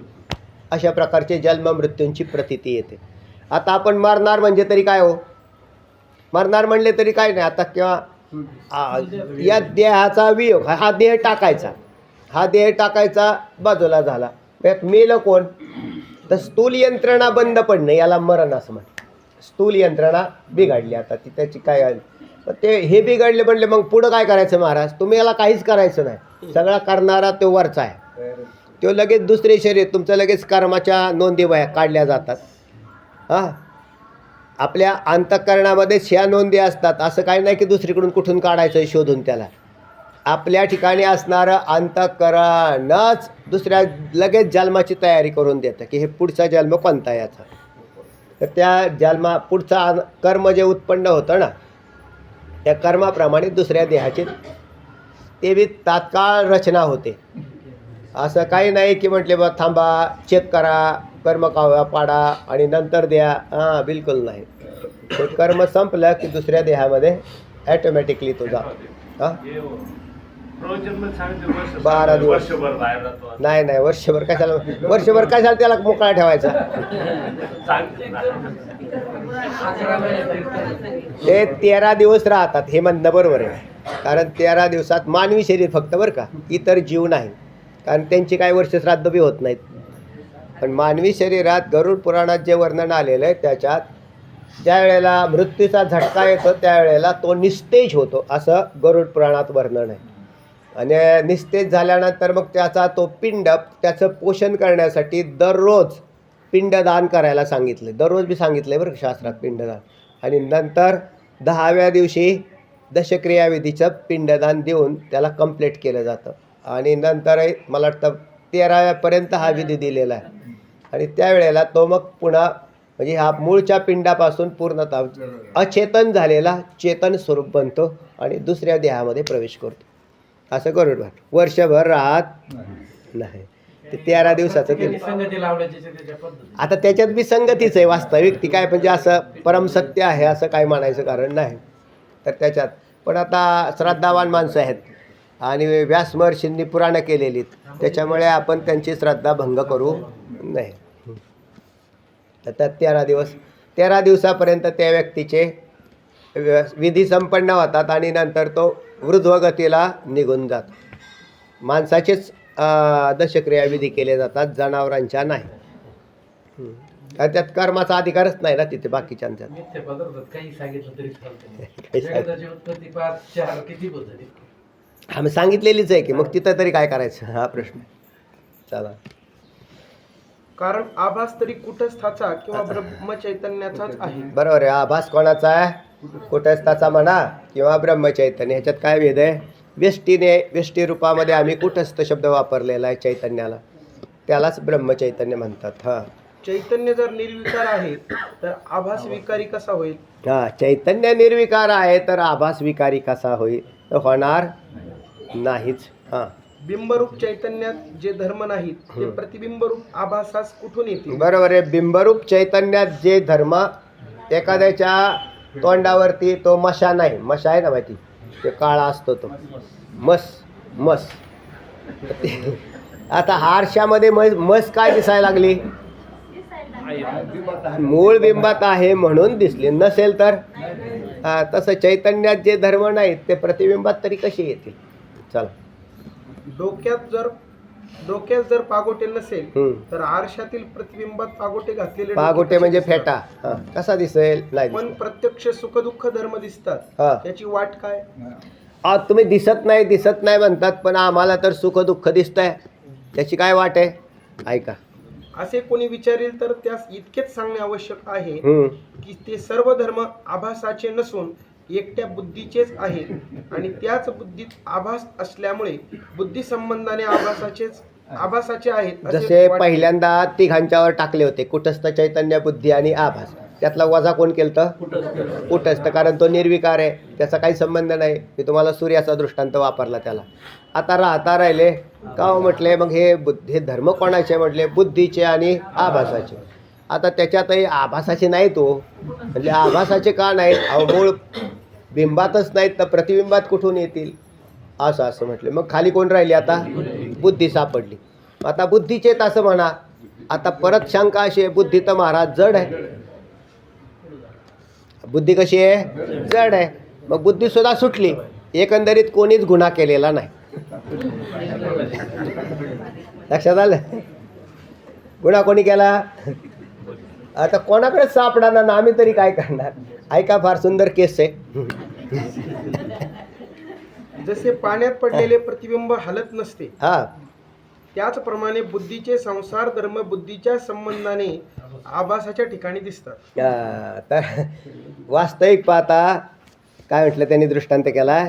अशा प्रकारचे जन्म मृत्यूंची प्रतीती येते. आता आपण मरणार म्हणजे तरी काय हो, मरणार म्हणले तरी काय नाही. आता किंवा या देहाचा वियोग, हा देह टाकायचा, हा देह टाकायचा बाजूला झाला, त्यात मेलं कोण, तर स्थूल यंत्रणा बंद पडणे याला मरण असं म्हणतात. स्थूल यंत्रणा बिघडली, आता ती त्याची काय आहे. ते हे बिघडले म्हणले मग पुढं काय करायचं महाराज, तुम्ही याला काहीच करायचं नाही, सगळा करणारा तो वरचा आहे. तो लगेच दुसरे शरीर तुमचं लगेच कर्माच्या नोंदी वया काढल्या जातात. हां, आपल्या अंतःकरणामध्येच ह्या नोंदी असतात. असं काही नाही की दुसरीकडून कुठून काढायचं शोधून त्याला. आपल्या ठिकाणी असणारं अंतःकरणच दुसऱ्या लगेच जन्माची तयारी करून देतं की हे पुढचा जन्म कोणता याचा. तर त्या पुढचा कर्म जे उत्पन्न होतं ना, त्या कर्माप्रमाणे दुसऱ्या देहाची ते बी तात्काळ रचना होते. असं काही नाही की म्हटले बा थांबा, चेक करा, कर्म पाडा आणि नंतर द्या. हां, बिलकुल नाही. ते कर्म संपलं की दुसऱ्या देहामध्ये ॲटोमॅटिकली तो जातो. हां, 12 दिवस नाही नाही, वर्षभर कशाला त्याला मोकळा ठेवायचा. ते 13 दिवस राहतात हे म्हणणं बरोबर आहे. कारण 13 दिवसात मानवी शरीर फक्त बरं का, इतर जीव नाही, कारण त्यांची काही वर्षश्राद्ध बी होत नाहीत. पण मानवी शरीरात गरुड पुराणात जे वर्णन आलेलं आहे त्याच्यात ज्या वेळेला मृत्यूचा झटका येतो त्यावेळेला तो निस्तेज होतो असं गरुड पुराणात वर्णन आहे. आणि निस्तेज झाल्यानंतर मग त्याचा तो पिंड त्याचं पोषण करण्यासाठी दररोज पिंडदान करायला सांगितलं. दररोज बी सांगितलं आहे बरं शास्त्रात पिंडदान. आणि नंतर 10व्या दिवशी दशक्रियाविधीचं पिंडदान देऊन त्याला कंप्लीट केलं जातं. आणि नंतर मला वाटतं 13व्यापर्यंत हा विधी दिलेला आहे. आणि त्यावेळेला तो मग पुन्हा म्हणजे हा मूळच्या पिंडापासून पूर्णतः अचेतन झालेला चेतन स्वरूप बनतो आणि दुसऱ्या देहामध्ये प्रवेश करतो. असं गरुड वर्षभर राहत नाही. ते 13 दिवसाचं ते आता त्याच्यात बी संगतीच आहे वास्तविक. ती काय म्हणजे असं परमसत्य आहे असं काय म्हणायचं कारण नाही. तर त्याच्यात पण आता श्रद्धावान माणसं आहेत आणि व्यास महर्षींनी पुराणं केलेली, त्याच्यामुळे आपण त्यांची श्रद्धा भंग करू नये. तर त्यात 13 दिवसापर्यंत त्या व्यक्तीचे विधी संपन्न होतात आणि नंतर तो वृद्धगतीला निघून जातो. माणसाचेच दशक्रिया विधी केले जातात, जनावरांच्या नाही. त्यात कर्माचा अधिकारच नाही ना तिथे बाकीच्यांच्यात. आम्ही सांगितलेलीच आहे की मग तिथं तरी काय करायचं हा प्रश्न. चला, कारण आभास तरी कुटस्थाचा किंवा ब्रह्मचैतन्याचाच आहे. बरोबर आहे. आभास कोणाचा आहे, कुटस्थाचा म्हणा किंवा ब्रह्मचैतन्य, ह्याच्यात काय भेद आहे. व्यष्टी रूपामध्ये आम्ही कुटस्थ शब्द वापरलेला आहे चैतन्याला, त्यालाच ब्रह्मचैतन्य म्हणतात. हां, चैतन्य जर निर्विकार आहे तर आभास विकारी कसा होईल. हां, चैतन्य निर्विकार आहे तर आभास विकारी कसा होईल, तर होणार नाहीच. हां, बिंबरूप चैतन्यात जे धर्म नाहीत ते प्रतिबिंबरूप आभासास कुठून येतील. बरोबर आहे. बिंबरूप चैतन्यात जे धर्म, एखाद्याच्या तोंडावरती तो मशा नाही, मशा आहे ना माहिती, ते काळा असतो तो मस. आता आरशामध्ये मस काय दिसायला लागली, मूळ बिंबात आहे म्हणून दिसली, नसेल तर तसं चैतन्यात जे धर्म नाहीत ते प्रतिबिंबात तरी कसे येतील. चला, डोक्यात जर पागोटे नसेल तर आरशातील प्रतिबिंबात पागोटे घातलेले पागोटे म्हणजे फेटा कसा दिसेल. नाही, पण प्रत्यक्ष सुखदुःख धर्म दिसतात, त्याची वाट काय. तुम्ही दिसत नाही म्हणतात, पण आम्हाला तर सुख दुःख दिसतंय, त्याची काय वाट आहे. ऐका, असे कोणी विचारेल तर त्यास इतकेच सांगणे आवश्यक आहे की ते सर्व धर्म आभासाचे नसून एकट्या बुद्धीचेच आहेत आणि त्याच बुद्धीत आभास असल्यामुळे बुद्धी संबंधाने आभासाचे आहेत. जसे पहिल्यांदा तिघांच्यावर टाकले होते, कुटस्थ, चैतन्य, बुद्धी आणि आभास. त्यातला वजा कोण केलं, कुटस्थ, कारण तो निर्विकार आहे, त्याचा काही संबंध नाही. मी तुम्हाला सूर्याचा दृष्टांत वापरला त्याला. आता राहिले का म्हटले, मग हे धर्म कोणाचे म्हटले, बुद्धीचे आणि आभासाचे. आता त्याच्यातही आभासाचे नाही तो, म्हणजे आभासाचे का नाही, मूळ बिंबातच नाहीत तर प्रतिबिंबात कुठून येतील? असं म्हटलं. मग खाली कोण राहिली आता? बुद्धी सापडली. आता बुद्धीचेत असं म्हणा. आता परत शंका अशी आहे, बुद्धी तर महाराज जड आहे. बुद्धी कशी आहे? जड आहे. मग बुद्धी सुद्धा सुटली. एकंदरीत कोणीच गुन्हा केलेला नाही. लक्षात आलं? गुन्हा कोणी केला? आता कोणाकडेच सापडणार ना, आम्ही तरी काय करणार? ऐका, फार सुंदर केस आहे. जसे पाण्यात पडलेले प्रतिबिंब हलत नसते, हा, त्याचप्रमाणे बुद्धीचे संसार धर्म बुद्धीच्या संबंधाने आभासाच्या ठिकाणी दिसतात. तर वास्तविक पाहता काय म्हटलं त्यांनी दृष्टांत केला,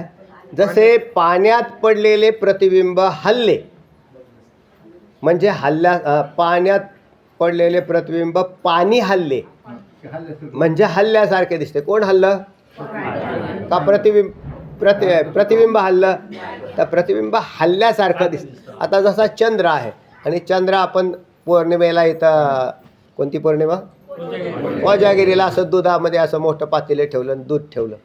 जसे पाण्यात पडलेले प्रतिबिंब हल्ले म्हणजे पाण्यात पडलेले प्रतिबिंब पाणी हल्ले म्हणजे हल्ल्यासारखे दिसते. कोण हल्लं? का प्रतिबिंब हल्लं? तर प्रतिबिंब हल्ल्यासारखं दिसतं. आता जसा चंद्र आहे आणि चंद्र आपण पौर्णिमेला इथं, कोणती पौर्णिमा? कोजागिरीला असं दुधामध्ये असं मोठं पातेलं ठेवलं आणि दूध ठेवलं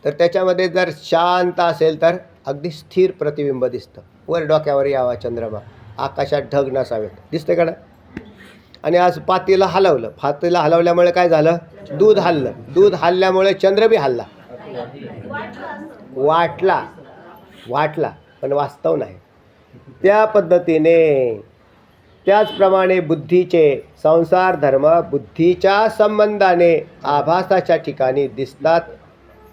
तर त्याच्यामध्ये जर शांत असेल तर अगदी स्थिर प्रतिबिंब दिसतं. वर डोक्यावर यावा चंद्रमा, आकाशात ढग नसावेत, दिसते का ना? आणि आज पातेलं हलवलं, पातेलं हलवल्यामुळे काय झालं? दूध हललं. दूध हलल्यामुळे चंद्र बी हलला. वाटला पण वास्तव नाही. त्या पद्धतीने त्याचप्रमाणे बुद्धीचे संसार धर्म बुद्धीच्या संबंधाने आभासाच्या ठिकाणी दिसतात.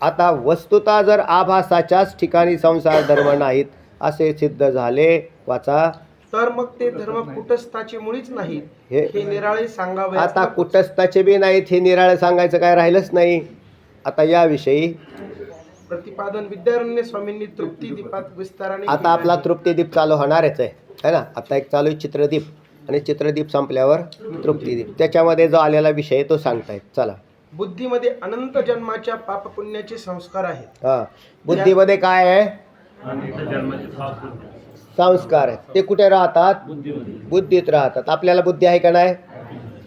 आता वस्तुतः जर आभासाच्याच ठिकाणी संसार धर्म नाहीत असे सिद्ध झाले, वाचा, तर मग ते धर्म कुटस्थाचे मुळीच नाहीत हे निराळे सांगावे. आता कुटस्थाचे बी नाहीत हे निराळे सांगायचं काय राहिलंच नाही. आता याविषयी प्रतिपादन विद्यारण्य स्वामींनी तृप्ती दीपात विस्ताराने आता आपला तृप्तीदीप चालू होणारच आहे ना. आता एक चालू आहे चित्रदीप, आणि चित्रदीप संपल्यावर तृप्तीदीप. त्याच्यामध्ये जो आलेला विषय तो सांगतायत. चला. बुद्धीमध्ये अनंत जन्माच्या पापपुण्याचे संस्कार आहेत. हां, बुद्धीमध्ये काय आहे? संस्कार आहेत. ते कुठे राहतात? बुद्धीत राहतात. आपल्याला बुद्धी आहे का नाही?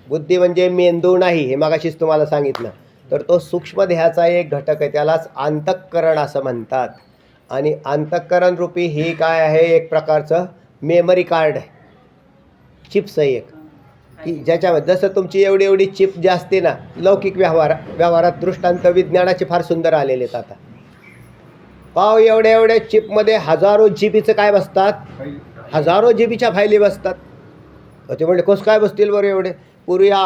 बुद्धी म्हणजे मेंदू नाही, हे मगाशीच तुम्हाला सांगितलं. तर तो सूक्ष्म देहाचा एक घटक आहे, त्यालाच अंतःकरण असं म्हणतात. आणि अंतःकरण रूपी ही काय आहे? एक प्रकारचं मेमरी कार्ड आहे, चिप्स आहे एक, की ज्याच्यामध्ये जसं तुमची एवढी एवढी चिप जी असते ना, लौकिक व्यवहारात दृष्टांत विज्ञानाचे फार सुंदर आलेले आहेत. आता पाव एवढ्या एवढ्या चिपमध्ये हजारो जीबीचं काय बसतात? हजारो जीबीच्या फायली बसतात. ते म्हणजे कसं काय बसतील बरं एवढे? पूर्वी या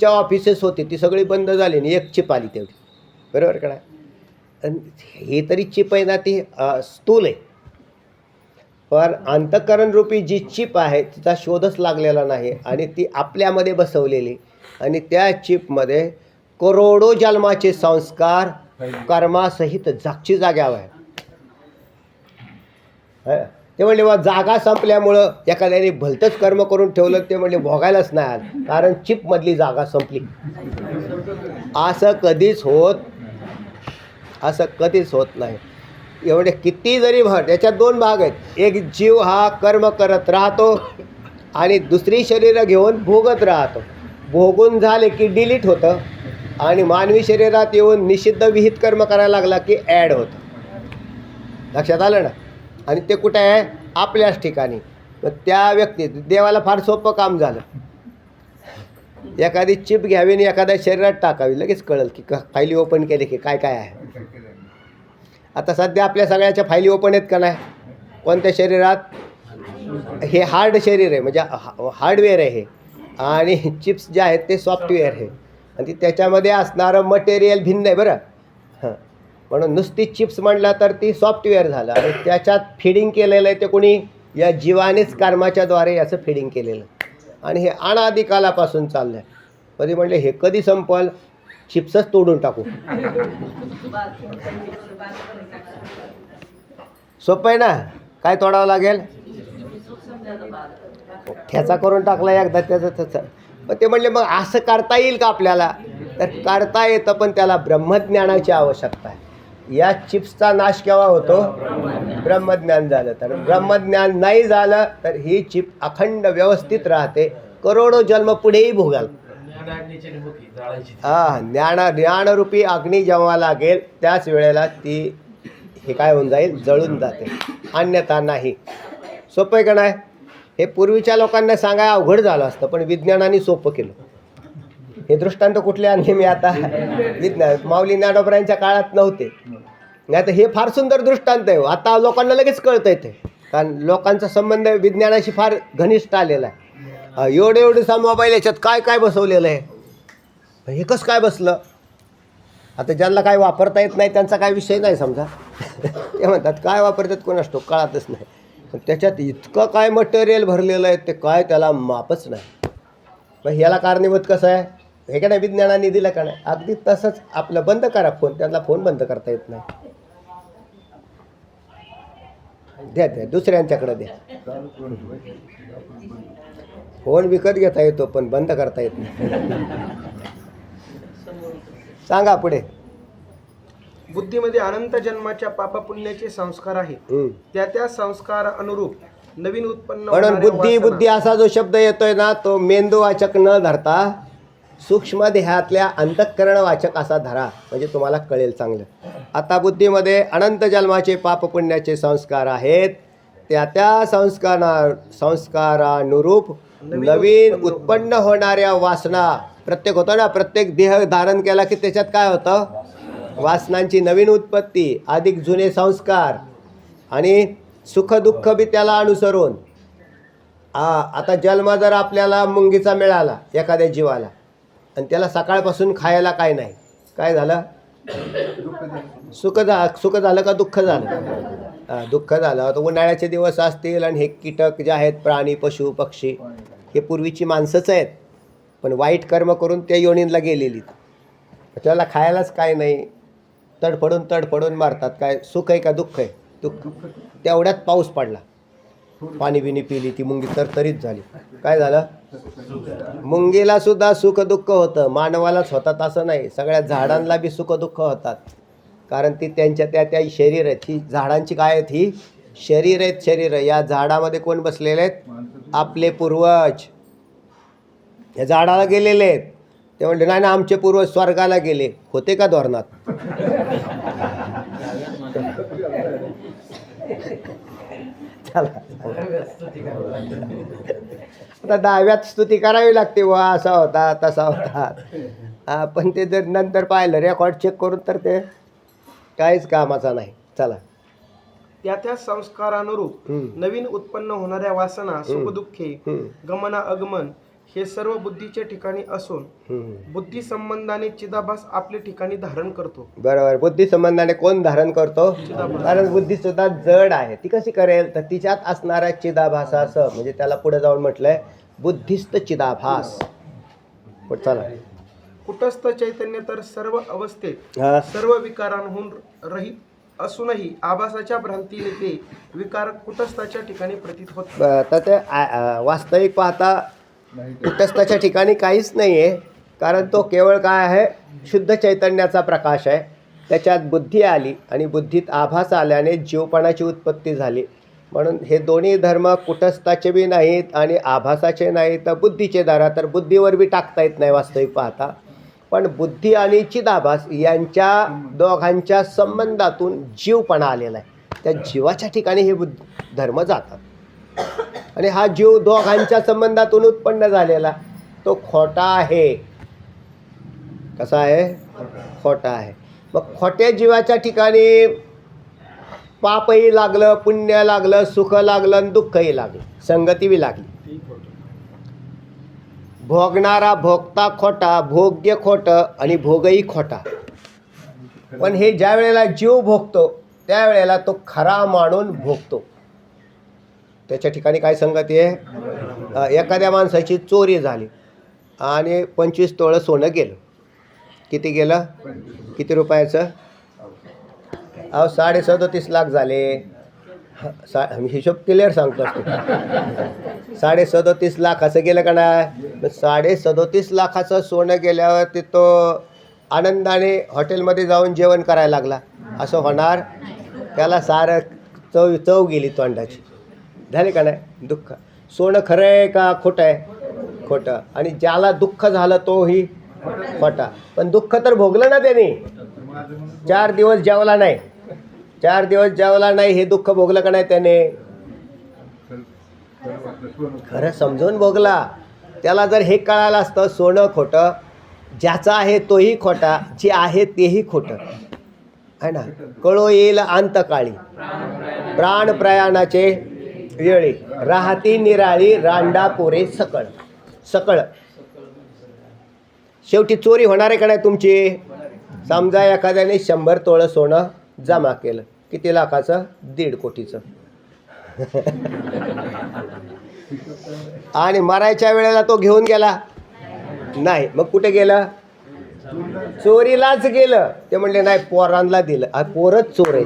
ऑफिसेस होती ती सगळी बंद झाली आणि एक चिप आली तेवढी, बरोबर का? हे तरी चिप आहे ना, ती स्थूल आहे. पण अंतःकरण रूपी जी चिप आहे तिचा शोधच लागलेला नाही आणि ती आपल्यामध्ये बसवलेली, आणि त्या चिपमध्ये करोडो जन्माचे संस्कार कर्मासहित जागची जाग्यावर आहे. ते म्हणले बा जागा संपल्यामुळं एखाद्याने भलतंच कर्म करून ठेवलं, ते म्हणले भोगायलाच नाही आलं, कारण चिपमधली जागा संपली. असं कधीच होत नाही. एवढे किती जरी त्याच्यात दोन भाग आहेत. एक जीव हा कर्म करत राहतो आणि दुसरी शरीरं घेऊन भोगत राहतो. भोगून झाले की डिलीट होतं आणि मानवी शरीरात येऊन निषिद्ध विहित कर्म करायला लागला की ॲड होतं. लक्षात आलं ना? आणि ते कुठे आहे? आपल्याच ठिकाणी. मग त्या व्यक्ती, देवाला फार सोपं काम झालं. एखादी चिप घ्यावी आणि एखाद्या शरीरात टाकावी, लगेच कळेल की फायली ओपन केले की काय काय आहे. आता सध्या आपल्या सगळ्याच्या फायली ओपन आहेत का नाही? कोणत्या शरीरात? हे हार्ड शरीर आहे, म्हणजे हार्डवेअर आहे हे, आणि चिप्स जे आहेत ते सॉफ्टवेअर आहे, आणि त्याच्यामध्ये असणारं मटेरियल भिन्न आहे बरं. हां, म्हणून नुसती चिप्स म्हटलं तर ती सॉफ्टवेअर झालं, आणि त्याच्यात फिडिंग केलेलं आहे ते कोणी? या जीवानेच कर्माच्या द्वारे याचं फिडिंग केलेलं, आणि हे अनादिकालापासून चाललं आहे. कधी म्हणले हे कधी संपल? चिप्सच तोडून टाकू. सोपं आहे ना? काय तोडावं लागेल? ठ्याचा करून टाकला एकदा त्याचा. पण ते म्हणले मग असं करता येईल का आपल्याला? तर करता येतं, पण त्याला ब्रह्मज्ञानाची आवश्यकता आहे. या चिप्सचा नाश केव्हा होतो? ब्रह्मज्ञान झालं तर. ब्रह्मज्ञान नाही झालं तर ही चिप अखंड व्यवस्थित राहते, करोडो जन्म पुढेही भोगाल. ज्ञानरूपी अग्नी जेव्हा लागेल त्याच वेळेला ती हे काय होऊन जाईल, जळून जाते, अन्यथा नाही. सोपं आहे का नाही? हे पूर्वीच्या लोकांना सांगाय अवघड झालं असतं, पण विज्ञानाने सोपं केलं. हे दृष्टांत कुठले आणले मी आता? विज्ञान माऊली ज्ञानोबरायांच्या काळात नव्हते. नाही तर हे फार सुंदर दृष्टांत आहे. आता लोकांना लगेच कळतं येते, कारण लोकांचा संबंध विज्ञानाशी फार घनिष्ठ आलेला आहे. एवढेसा मोबाईल याच्यात काय काय बसवलेलं आहे, हे कसं काय बसलं? आता ज्यांना काय वापरता येत नाही त्यांचा काय विषय नाही समजा. ते म्हणतात काय वापरतात कोणास ठाऊक, कळतच नाही. पण त्याच्यात इतकं काय मटेरियल भरलेलं आहे ते काय त्याला मापच नाही. मग ह्याला कारणीभूत कसं आहे? हे का नाही विज्ञानाने दिलं का नाही? अगदी तसंच आपलं बंद करा फोन, त्यांना फोन बंद करता येत नाही. द्या द्या दुसऱ्यांच्याकडे द्या. फोन विकत घेता येतो पण बंद करता येत नाही. सांगा पुढे. बुद्धीमध्ये अनंत जन्माच्या पापपुण्याचे संस्कार आहेत. त्या त्या संस्कार अनुरूप नवीन उत्पन्न म्हणून होणाऱ्या बुद्धी वासना- बुद्धी असा जो शब्द येतोय ना, तो मेंदूवाचक न धरता सूक्ष्म देहातल्या अंतःकरणवाचक असा धरा, म्हणजे तुम्हाला कळेल चांगलं. आता बुद्धीमध्ये अनंत जन्माचे पापपुण्याचे संस्कार आहेत. त्या त्या संस्कारानुरूप नवीन उत्पन्न होणाऱ्या वासना. प्रत्येक होतं ना, प्रत्येक देह धारण केला की त्याच्यात काय होतं? वासनांची नवीन उत्पत्ती, अधिक जुने संस्कार, आणि सुख दुःख बी त्याला अनुसरून. आता जन्म जर आपल्याला मुंगीचा मिळाला एखाद्या जीवाला, आणि त्याला सकाळपासून खायला काय नाही, काय झालं? सुख झालं का दुःख झालं? दुःख झालं. तर उन्हाळ्याचे दिवस असतील आणि हे कीटक जे आहेत, प्राणी पशु पक्षी, हे पूर्वीची माणसंच आहेत, पण वाईट कर्म करून त्या योनींला गेलेली. त्याला खायलाच काय नाही, तडफडून मारतात. काय सुख आहे का दुःख आहे? दुःख. तेवढ्यात पाऊस पडला, पाणी बिणी पिली, ती मुंगी तरतरीत झाली. काय झालं? मुंगीला सुद्धा सुख दुःख होतं, मानवालाच होतात असं नाही. सगळ्या झाडांना बी सुख दुःख होतात, कारण ती त्यांच्या त्या शरीर आहेत. ही झाडांची काय आहेत? ही शरीर आहेत. शरीर. या झाडामध्ये कोण बसलेले आहेत? आपले पूर्वज. या झाडाला गेलेले आहेत. ते म्हणले नाही ना, आमचे पूर्वज स्वर्गाला गेले. होते का धोरणात? आता दहाव्यात स्तुती करावी लागते, वा असा होता तसा होता. पण ते जर नंतर पाहिलं रेकॉर्ड चेक करून तर ते काहीच कामाचा नाही. चला. त्या त्या संस्कारानुरूप नवीन उत्पन्न होणाऱ्या वासना, सुख दुःखे, गमना आगमन हे सर्व बुद्धीच्या ठिकाणी असून बुद्धी संबंधाने चिदाभास आपले ठिकाणी धारण करतो. बरोबर. बुद्धी संबंधाने कोण धारण करतो? कारण बुद्धी सुद्धा जड आहे. ती कशी करेल? तर तिच्यात असणारा चिदाभासासह, म्हणजे त्याला पुढे जाऊन म्हटलंय बुद्धिस्त चिदाभास. चला. कुटस्थ चैतन्य तर सर्व अवस्थेत सर्व विकारांहून रहित असूनही आभासाच्या भ्रांतीने ते विकार कुटस्थाच्या ठिकाणी प्रतीत होत. तर ते वास्तविक पाहता कुटस्थाच्या ठिकाणी काहीच नाही आहे, कारण तो केवळ काय आहे? शुद्ध चैतन्याचा प्रकाश आहे. त्याच्यात बुद्धी आली आणि बुद्धीत आभास आल्याने जीवपणाची उत्पत्ती झाली. म्हणून हे दोन्ही धर्म कुटस्थाचे बी नाहीत आणि आभासाचे नाहीत, तर बुद्धीचे धरा. तर बुद्धीवर बी टाकता येत नाही वास्तविक पाहता. पण बुद्धी आणि चिदाभास यांच्या दोघांच्या संबंधातून जीवपणा आलेला आहे. त्या जीवाच्या ठिकाणी हे धर्म जातात. आणि हा जीव दोघांच्या संबंधातून उत्पन्न झालेला तो खोटा आहे. कसा आहे? खोटा आहे. मग खोट्या जीवाच्या ठिकाणी पापही लागलं, पुण्य लागलं, सुख लागलं आणि दुःखही लागलं, संगती बी लागली. भोगणारा भोगता खोटा, भोग्य खोटं आणि भोगही खोटा. पण हे ज्या वेळेला जीव भोगतो त्यावेळेला तो खरा मानून भोगतो. त्याच्या ठिकाणी काय संगती आहे? एखाद्या माणसाची चोरी झाली आणि 25 तोळं सोनं गेलं. किती गेलं? किती रुपयाचं? 37.5 लाख झाले. हिशोब क्लिअर सांगतो असतो. 37.5 लाखाचं गेलं का नाही? 37.5 लाखाचं सोनं गेल्यावर ते तो आनंदाने हॉटेलमध्ये जाऊन जेवण करायला लागला. असं होणार? त्याला सारं चव गेली तोंडाची. झाले का नाही? दुःख. सोनं खरं आहे का खोटं आहे? खोटं. आणि ज्याला दुःख झालं तोही खोटा. पण दुःख तर भोगलं ना त्याने. 4 दिवस जेवला नाही, 4 दिवस जेवला नाही, हे दुःख भोगलं का नाही त्याने? खरं समजून भोगला. त्याला जर हे कळालं असतं सोनं खोटं, ज्याचा आहे तोही खोटा, जे आहे तेही खोटं आहे ना. कळो येईल अंतकाळी प्राण प्रयाणाचे वेळी, राहती निराळी रांडा पोरे सकळ. सकळ शेवटी चोरी होणार आहे का नाही तुमची? समजा एखाद्याने 100 तोळं सोनं जमा केलं, किती लाखाचं? 1.5 कोटीचं. आणि मरायच्या वेळेला तो घेऊन गेला नाही, मग कुठे गेलं? चोरीलाच गेलं. ते म्हणले नाही, पोरांना दिलं. पोरच चोर आहे.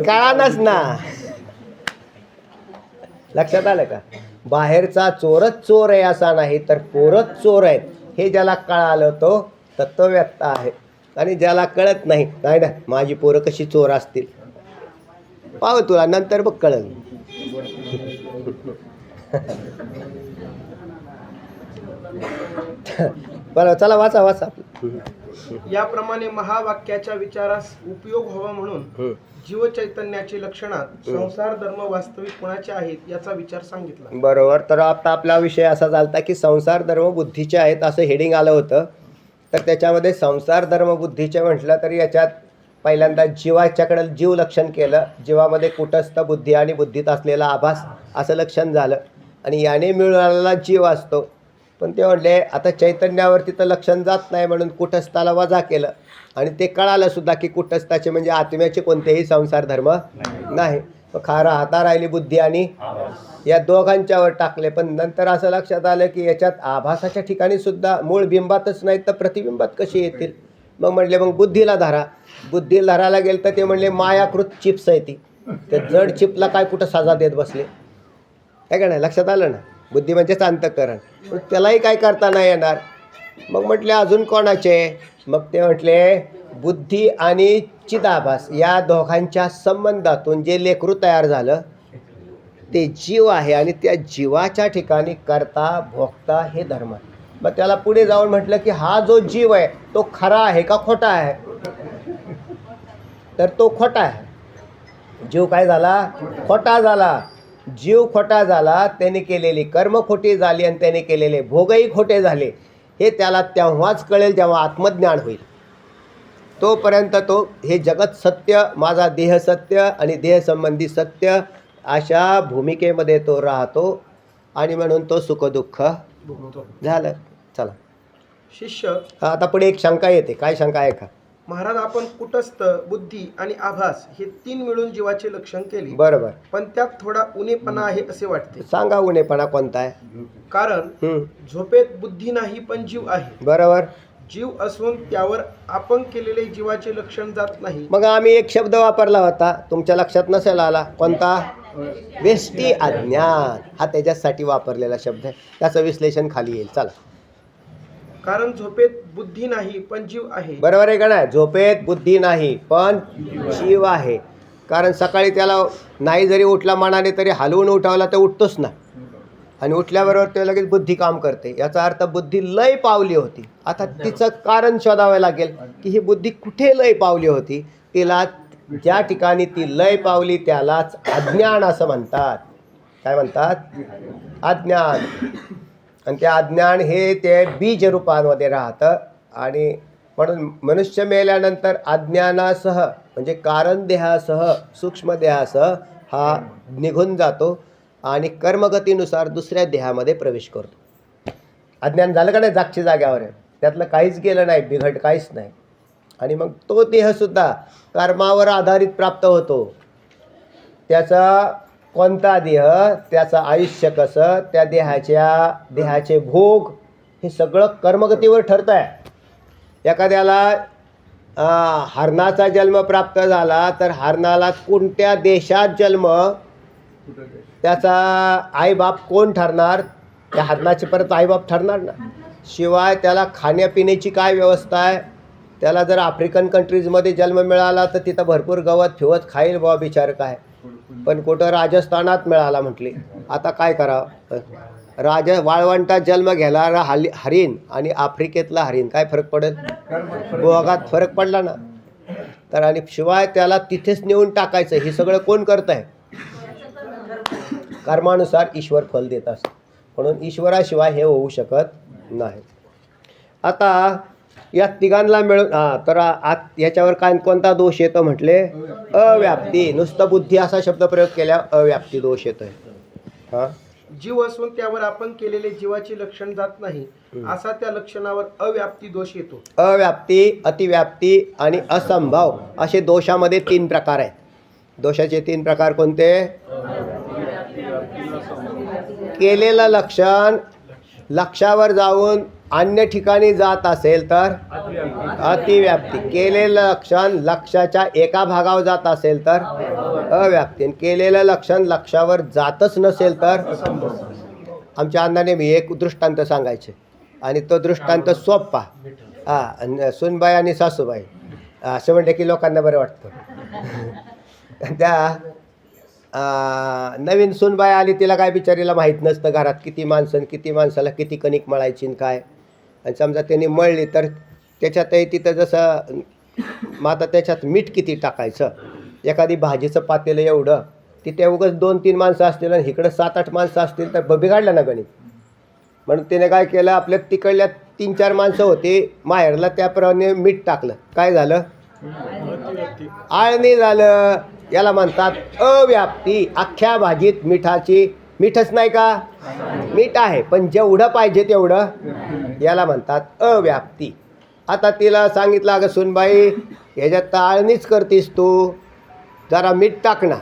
कळानच ना. लक्षात आलं का? बाहेरचा चोरच चोर आहे असा नाही, तर पोरच चोर आहेत हे ज्याला कळालं तो तत्वव्यक्त आहे. आणि ज्याला कळत नाही, नाही ना माझी पोरं कशी चोर असतील, पाहू तुला नंतर बघ कळलं. बरं चला वाचा वाचा. याप्रमाणे महावाक्याच्या विचारास उपयोग व्हावा म्हणून जीवचैतन्याची लक्षणात संसार धर्म वास्तविक कोणाचे आहेत याचा विचार सांगितला. बरोबर. तर आता आपला विषय असा झाला की संसार धर्म बुद्धीचे आहेत असं हेडिंग आलं होतं. तर त्याच्यामध्ये संसार धर्म बुद्धीचे म्हटलं तरी याच्यात पहिल्यांदा जीवाच्याकडे जीव लक्षण केलं. जीवामध्ये कुटस्थ बुद्धी आणि बुद्धीत असलेला आभास असं लक्षण झालं. आणि याने मिळालेला जीव असतो. पण ते म्हणले आता चैतन्यावरती तर लक्षण जात नाही म्हणून कुटस्थाला वजा केलं. आणि ते कळालं सुद्धा की कुटस्थाचे म्हणजे आत्म्याचे कोणतेही संसार धर्म नाही. मग खारा हाता राहिली बुद्धी आणि या दोघांच्यावर टाकले. पण नंतर असं लक्षात आलं की याच्यात आभासाच्या ठिकाणी सुद्धा मूळ बिंबातच नाही तर प्रतिबिंबात कशी येतील. मग म्हणले मग बुद्धीला धरा. बुद्धीला धरायला गेलं तर ते म्हणले मायाकृत चिप्स आहे ती, ते जड चिपला काय कुठं सजा देत बसले काय का नाही. लक्षात आलं ना. बुद्धी म्हणजेच अंतःकरण, त्यालाही काय करता नाही येणार. मग म्हटले अजून कोणाचे? मग ते म्हटले बुद्धी आणि चिदाभास या दोघांच्या संबंधातून जे लेकरू तयार झालं ते जीव आहे. आणि त्या जीवाच्या ठिकाणी करता भोगता हे धर्म. मग त्याला पुढे जाऊन म्हटलं की हा जो जीव आहे तो खरा आहे का खोटा आहे? तर तो खोटा आहे. जीव काय झाला? खोटा झाला. जीव खोटा झाला. त्याने केलेली कर्म खोटी झाली आणि त्याने केलेले भोगही खोटे झाले. हे त्याला तेव्हाच कळेल जेव्हा आत्मज्ञान होईल. तोपर्यंत तो हे जगत सत्य, माझा देह सत्य आणि देहसंबंधी सत्य अशा भूमिकेमध्ये तो राहतो. आणि म्हणून तो सुखदुःख झालं. चला शिष्य आता पुढे एक शंका येते. काय शंका आहे का? महाराज आपण कुटस्थ बुद्धी आणि आभास हे 3 मिळून जीवाचे लक्षण केले. बरोबर. पण त्यात थोडा उणेपणा आहे असे वाटते. सांगा उणेपणा कोणता आहे? कारण झोपेत बुद्धी नाही पण जीव आहे. बरोबर. जीव असून त्यावर आपण केलेले जीवाचे लक्षण जात नाही. मग आम्ही एक शब्द वापरला होता, तुमच्या लक्षात नसेल आला. कोणता? वेष्टी अज्ञान. हा त्याच्यासाठी वापरलेला शब्द आहे. त्याचं विश्लेषण खाली येईल. चला. कारण झोपेत बुद्धी नाही पण जीव आहे. बरोबर आहे का नाही? झोपेत बुद्धी नाही पण जीव आहे. कारण सकाळी त्याला नाही जरी उठला मनाने तरी हलवून उठवला तर उठतोच ना. आणि उठल्याबरोबर ते लगेच बुद्धी काम करते. याचा अर्थ बुद्धी लय पावली होती. आता तिचं कारण शोधावं लागेल की ही बुद्धी कुठे लय पावली होती. तिला ज्या ठिकाणी ती लय पावली त्यालाच अज्ञान असं म्हणतात. काय म्हणतात? अज्ञान. आणि ते अज्ञान हे ते बीज रूपांमध्ये राहतं. आणि म्हणून मनुष्य मेल्यानंतर अज्ञानासह म्हणजे कारण देहासह सूक्ष्म देहासह हा निघून जातो आणि कर्मगतीनुसार दुसऱ्या देहामध्ये प्रवेश करतो. अज्ञान झालं का नाही? जागची जाग्यावर आहे. त्यातलं काहीच गेलं नाही, बिघड काहीच नाही. आणि मग तो देहसुद्धा कर्मावर आधारित प्राप्त होतो. त्याचा कोणता देह, त्याचं आयुष्य कसं, त्या देहाचे भोग हे सगळं कर्मगतीवर ठरतं आहे. एखाद्याला हरणाचा जन्म प्राप्त झाला तर हरणाला कोणत्या देशात जन्म, त्याचा आईबाप कोण ठरणार? त्या हरणाचे परत आईबाप ठरणार ना. शिवाय त्याला खाण्यापिण्याची काय व्यवस्था आहे. त्याला जर आफ्रिकन कंट्रीजमध्ये जन्म मिळाला तर तिथं भरपूर गवत फिवत खाईल बुवा बिचार काय. पण कुठं राजस्थानात मिळाला म्हटले, आता काय करावं? राजा वाळवंटात जन्म घेणारा हरिण आणि आफ्रिकेतला हरिण काय फरक पडेल? भोगात फरक पडला ना. तर आणि शिवाय त्याला तिथेच नेऊन टाकायचं. हे सगळं कोण करत आहे? कर्मानुसार ईश्वर फल देत असतो. म्हणून ईश्वराशिवाय हे होऊ शकत नाही. आता या तिघांना मिळून तर याच्यावर काय कोणता दोष येतो म्हटले? अव्याप्ती. नुसतं बुद्धी असा शब्दप्रयोग केल्यावर अव्याप्ती दोष येतोय. हां, जीव असून त्यावर आपण केलेले जीवाचे लक्षण जात नाही असा त्या लक्षणावर अव्याप्ती दोष येतो. अव्याप्ती, अतिव्याप्ती आणि असंभव असे दोषामध्ये 3 प्रकार आहेत. दोषाचे 3 प्रकार कोणते? केलेलं लक्षण लक्षावर जाऊन अन्य ठिकाणी जात असेल तर अतिव्याप्ती. केलेलं लक्षण लक्षाच्या एका भागावर जात असेल तर अव्याप्ती. केलेलं लक्षण लक्षावर जातच नसेल तर. आमच्या अण्णाने मी एक दृष्टांत सांगायचे आणि तो दृष्टांत सोपा. सुनबाई आणि सासूबाई असं म्हणते की लोकांना बरं वाटतं. त्या नवीन सुनबाई आली, तिला काय बिचारीला माहीत नसतं घरात किती माणसं, किती माणसाला किती कणिक मळायची आणि काय. आणि समजा त्यांनी मळली तर त्याच्यातही तिथं जसं मग आता त्याच्यात मीठ किती टाकायचं. एखादी भाजीचं पातेलं एवढं, तिथे उगाच 2-3 माणसं असतील आणि इकडं 7-8 माणसं असतील तर बिघडलं ना गणित. म्हणून तिने काय केलं, आपल्या तिकडल्या 3-4 माणसं होती माहेरला, त्याप्रमाणे मीठ टाकलं. काय झालं? आळणी झालं. याला म्हणतात अव्याप्ती. अख्ख्या भाजीत मीठच नाही का? मीठ आहे पण जेवढं पाहिजे तेवढं. याला म्हणतात अव्याप्ती. आता तिला सांगितलं, अगं सुनबाई ह्याच्यात तर आळणीच करतीस तू, जरा मीठ टाक ना.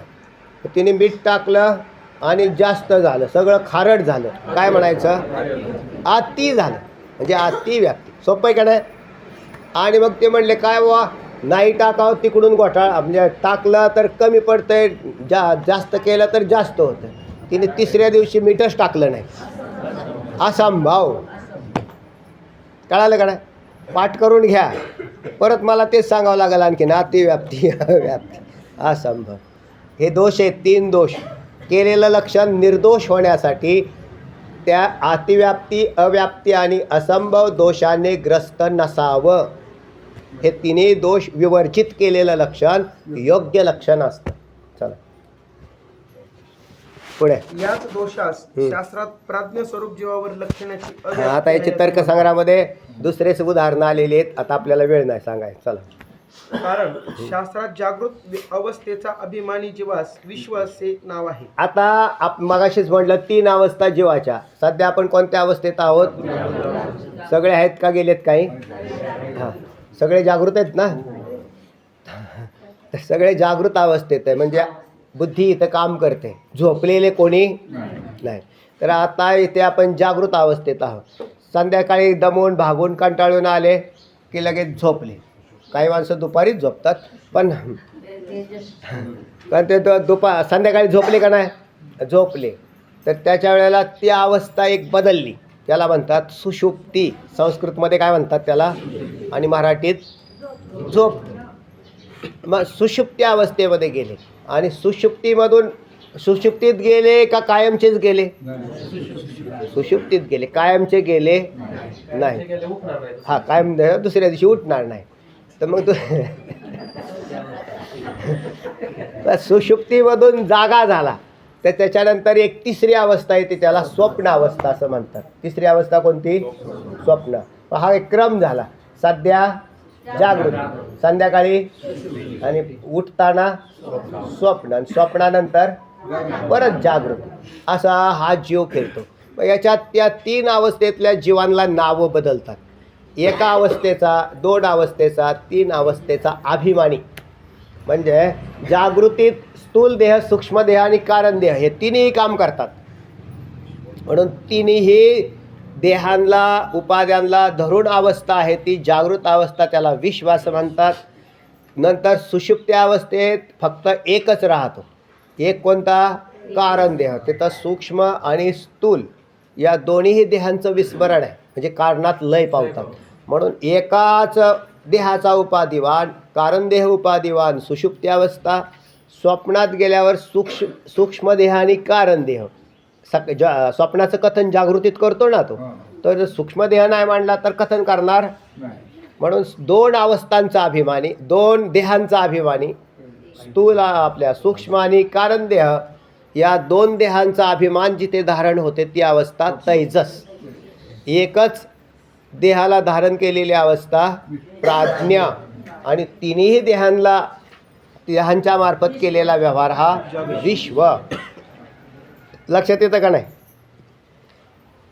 तिने मीठ टाकलं आणि जास्त झालं, सगळं खारट झालं. काय म्हणायचं? अति झालं, म्हणजे अतिव्याप्ती. सोपं आहे का नाही? आणि मग ते म्हणले काय बुवा, नाही टाकावं तिकडून घोटाळा, म्हणजे टाकलं तर कमी पडतंय, जास्त केलं तर जास्त होतं. तिने 3ऱ्या दिवशी मीठच टाकलं नाही. असंभव. कळालं का नाही? पाठ करून घ्या. परत मला तेच सांगावं लागेल आणखीन. अतिव्याप्ती, अव्याप्ती, असंभव. हे दोष आहेत, 3 दोष. केलेलं लक्षण निर्दोष होण्यासाठी त्या अतिव्याप्ती, अव्याप्ती आणि असंभव दोषाने ग्रस्त नसावं. हे 3ही दोष विवर्जित केलेलं लक्षण योग्य लक्षण असतं. चला पुढे. याच दोषास शास्त्रात प्राज्ञ स्वरूप जीवावर लक्षणाची अव्याप्ती आता याची तर्कसंग्रहामध्ये दुसरेच उदाहरणं आलेली आहेत. आता आपल्याला वेळ नाही सांगायचं. चला. कारण शास्त्रात जागृत अवस्थेचा अभिमानी जीवास विश्व असे नाव आहे. आता मगाशीच म्हटलं 3 अवस्था जीवाच्या. सध्या आपण कोणत्या अवस्थेत आहोत? सगळे आहेत का गेलेत काही? हां, सगळे जागृत आहेत ना? सगळे जागृत अवस्थेत आहे, म्हणजे बुद्धी इथं काम करते. झोपलेले कोणी नाही. तर आता इथे आपण जागृत अवस्थेत आहोत. संध्याकाळी दमून भागून कंटाळून आले की लगेच झोपले. काही माणसं दुपारीच झोपतात, पण ते संध्याकाळी झोपले का नाही? झोपले. तर त्याच्या वेळेला ती अवस्था एक बदलली. त्याला म्हणतात सुषुप्ती. संस्कृतमध्ये काय म्हणतात त्याला, आणि मराठीत झोप. मग सुषुप्ती अवस्थेमध्ये गेले. आणि सुषुप्तीत गेले का कायमचेच गेले? सुषुप्तीत गेले. कायमचे गेले नाही. हां, कायम दुसऱ्या दिवशी उठणार नाही. तर मग सुषुप्तीमधून जागा झाला तर त्याच्यानंतर एक 3री अवस्था येते, त्याला स्वप्न अवस्था असं म्हणतात. 3री अवस्था कोणती? स्वप्न. हा एक क्रम झाला. सध्या जागृत, संध्याकाळी, आणि उठताना स्वप्न, आणि स्वप्नानंतर परत जागृत. असा हा जीव खेळतो. याच्यात त्या 3 अवस्थेतल्या जीवांना नावं बदलतात. एका अवस्थेचा, 2 अवस्थेचा, 3 अवस्थेचा अभिमानी. म्हणजे जागृतीत स्थूल देह, सूक्ष्म देह आणि कारण देह हे 3ही काम करतात. म्हणून 3ही देहांना, उपाद्यांना धरून अवस्था आहे ती जागृत अवस्था. त्याला विश्व असं म्हणतात. नंतर सुषुप्ती अवस्थेत फक्त एकच राहतो. एक कोणता? कारण देह. तिथं सूक्ष्म आणि स्थूल या दोन्हीही देहांचं विस्मरण आहे, म्हणजे कारणात लय पावतात. म्हणून एकाच देहाचा उपाधिवान, कारण देह उपाधिवान सुषुप्ती अवस्था. स्वप्नात गेल्यावर सूक्ष्म देह आणि कारण देह स्वप्नाचं कथन जागृतीत करतो ना तो, तर सूक्ष्म देह नाही मांडला तर कथन करणार म्हणून दोन अवस्थांचा अभिमानी, दोन देहांचा अभिमानी, स्थूल आपल्या सूक्ष्म आणि कारण देह या दोन देहांचा अभिमान जिथे धारण होते ती अवस्था तैजस. एकच देहाला धारण केलेली अवस्था प्राज्ञा आणि तिन्ही देहांच्या मार्फत केलेला व्यवहार हा विश्व. लक्षात येतं का नाही?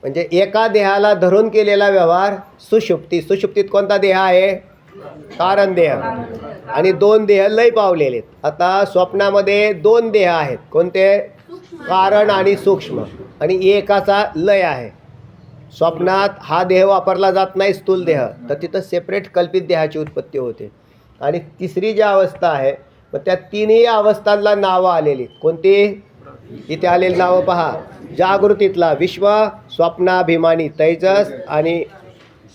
म्हणजे एका देहाला धरून केलेला व्यवहार सुषुप्ती. सुषुप्तीत कोणता देह आहे? कारण देह. आणि दोन देह लय पावलेले आहेत. आता स्वप्नामध्ये दोन देह आहेत. कोणते? कारण आणि सूक्ष्म. आणि एकाचा लय आहे. स्वप्नात हा देह वापरला जात नाही, स्थूल देह, तर तिथं सेपरेट कल्पित देहाची उत्पत्ती होते. आणि तिसरी जी अवस्था आहे मग त्या तिन्ही अवस्थांना नावं आलेली. कोणती? इथे आलेली नावं पहा. जागृतीतला विश्व, स्वप्नाभिमानी तैजस आणि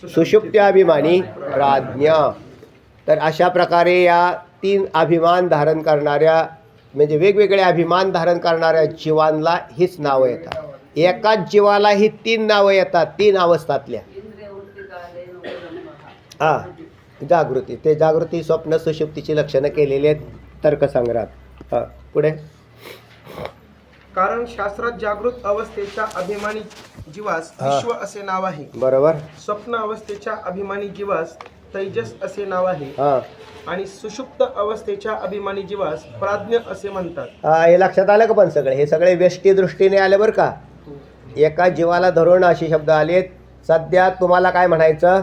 सुषुप्त्याभिमानी प्राज्ञा. तर अशा प्रकारे या तीन अभिमान धारण करणाऱ्या म्हणजे वेगवेगळे अभिमान धारण करणाऱ्या जीवांना हीच नावं येतात. एकाच जीवाला ही तीन नावं येतात, तीन अवस्थातल्या. हां, जागृती. ते जागृती, स्वप्न, सुषुप्तीची लक्षणं केलेली आहेत तर्कसंग्रहात. हां, पुढे. कारण शास्त्रात जागृत अवस्थेच्या अभिमानी जीवास विश्व असे नाव आहे. बरोबर. स्वप्न अवस्थेच्या अभिमानी जीवास तैजस असे नाव आहे. हां, आणि सुषुप्त अवस्थेच्या अभिमानी जीवास प्राज्ञ असे म्हणतात. हां, हे लक्षात आलं का? पण हे सगळे व्यष्टी दृष्टीने आले बरं का. एका जीवाला धरून असे शब्द आलेत. सध्या तुम्हाला काय म्हणायचं?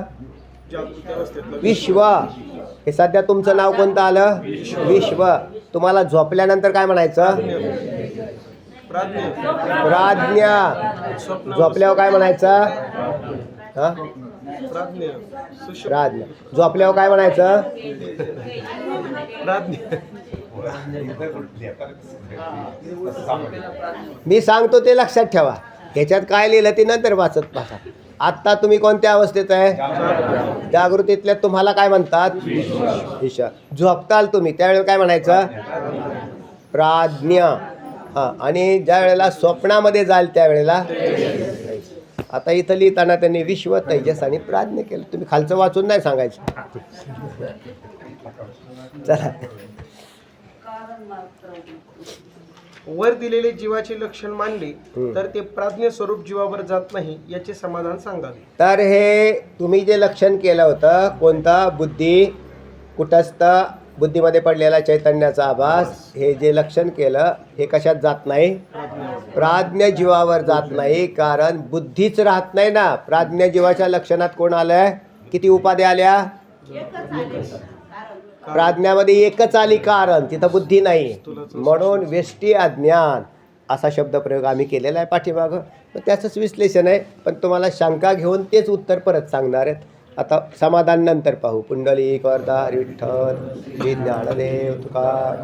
जागृत अवस्थेतलं विश्व. हे सध्या तुमचं नाव कोणतं आलं? विश्व. तुम्हाला झोपल्यानंतर काय म्हणायचं? प्राज्ञ. प्राज्ञा. झोपल्यावर काय म्हणायचं? हां, प्राज्ञ. सुषुप्त. प्राज्ञा. झोपल्यावर काय म्हणायचं? प्राज्ञ. मी सांगतो ते लक्षात ठेवा. ह्याच्यात काय लिहिलं ते नंतर वाचत पाहा. आत्ता तुम्ही कोणत्या अवस्थेत आहे? जागृतीतल्या तुम्हाला काय म्हणतात? विश्व. झोपताल तुम्ही त्यावेळेला काय म्हणायचं? प्राज्ञा. हां, आणि ज्या वेळेला स्वप्नामध्ये जाल त्यावेळेला. आता इथं लिहिताना त्यांनी विश्व, तैजस आणि प्राज्ञ केलं. तुम्ही खालचं वाचून नाही सांगायचं. चला. वर दिलेले जीवाचे लक्षण मानले तर ते प्राज्ञ स्वरूप जीवावर जात नाही याचे समाधान सांगावे. तर हे तुम्ही जे लक्षण केलं होतं कोणतं? बुद्धी, कुटस्थ, बुद्धीमध्ये पडलेला चैतन्याचा आभास, हे जे लक्षण केलं हे कशात जात नाही? प्राज्ञ जीवावर जात नाही. कारण बुद्धीच राहत नाही ना. प्राज्ञ जीवाच्या लक्षणात कोण आलंय? किती उपाध्या आल्या? प्राज्ञामध्ये एकच आली, कारण. तिथं बुद्धी नाही. म्हणून व्यष्टी अज्ञान असा शब्दप्रयोग आम्ही केलेला आहे पाठीमागं. त्याचंच विश्लेषण आहे. पण तुम्हाला शंका घेऊन तेच उत्तर परत सांगणार आहेत. आता समाधान नंतर पाहू. पुंडलिक वरदा विठ्ठल, ज्ञानदेव तुकार.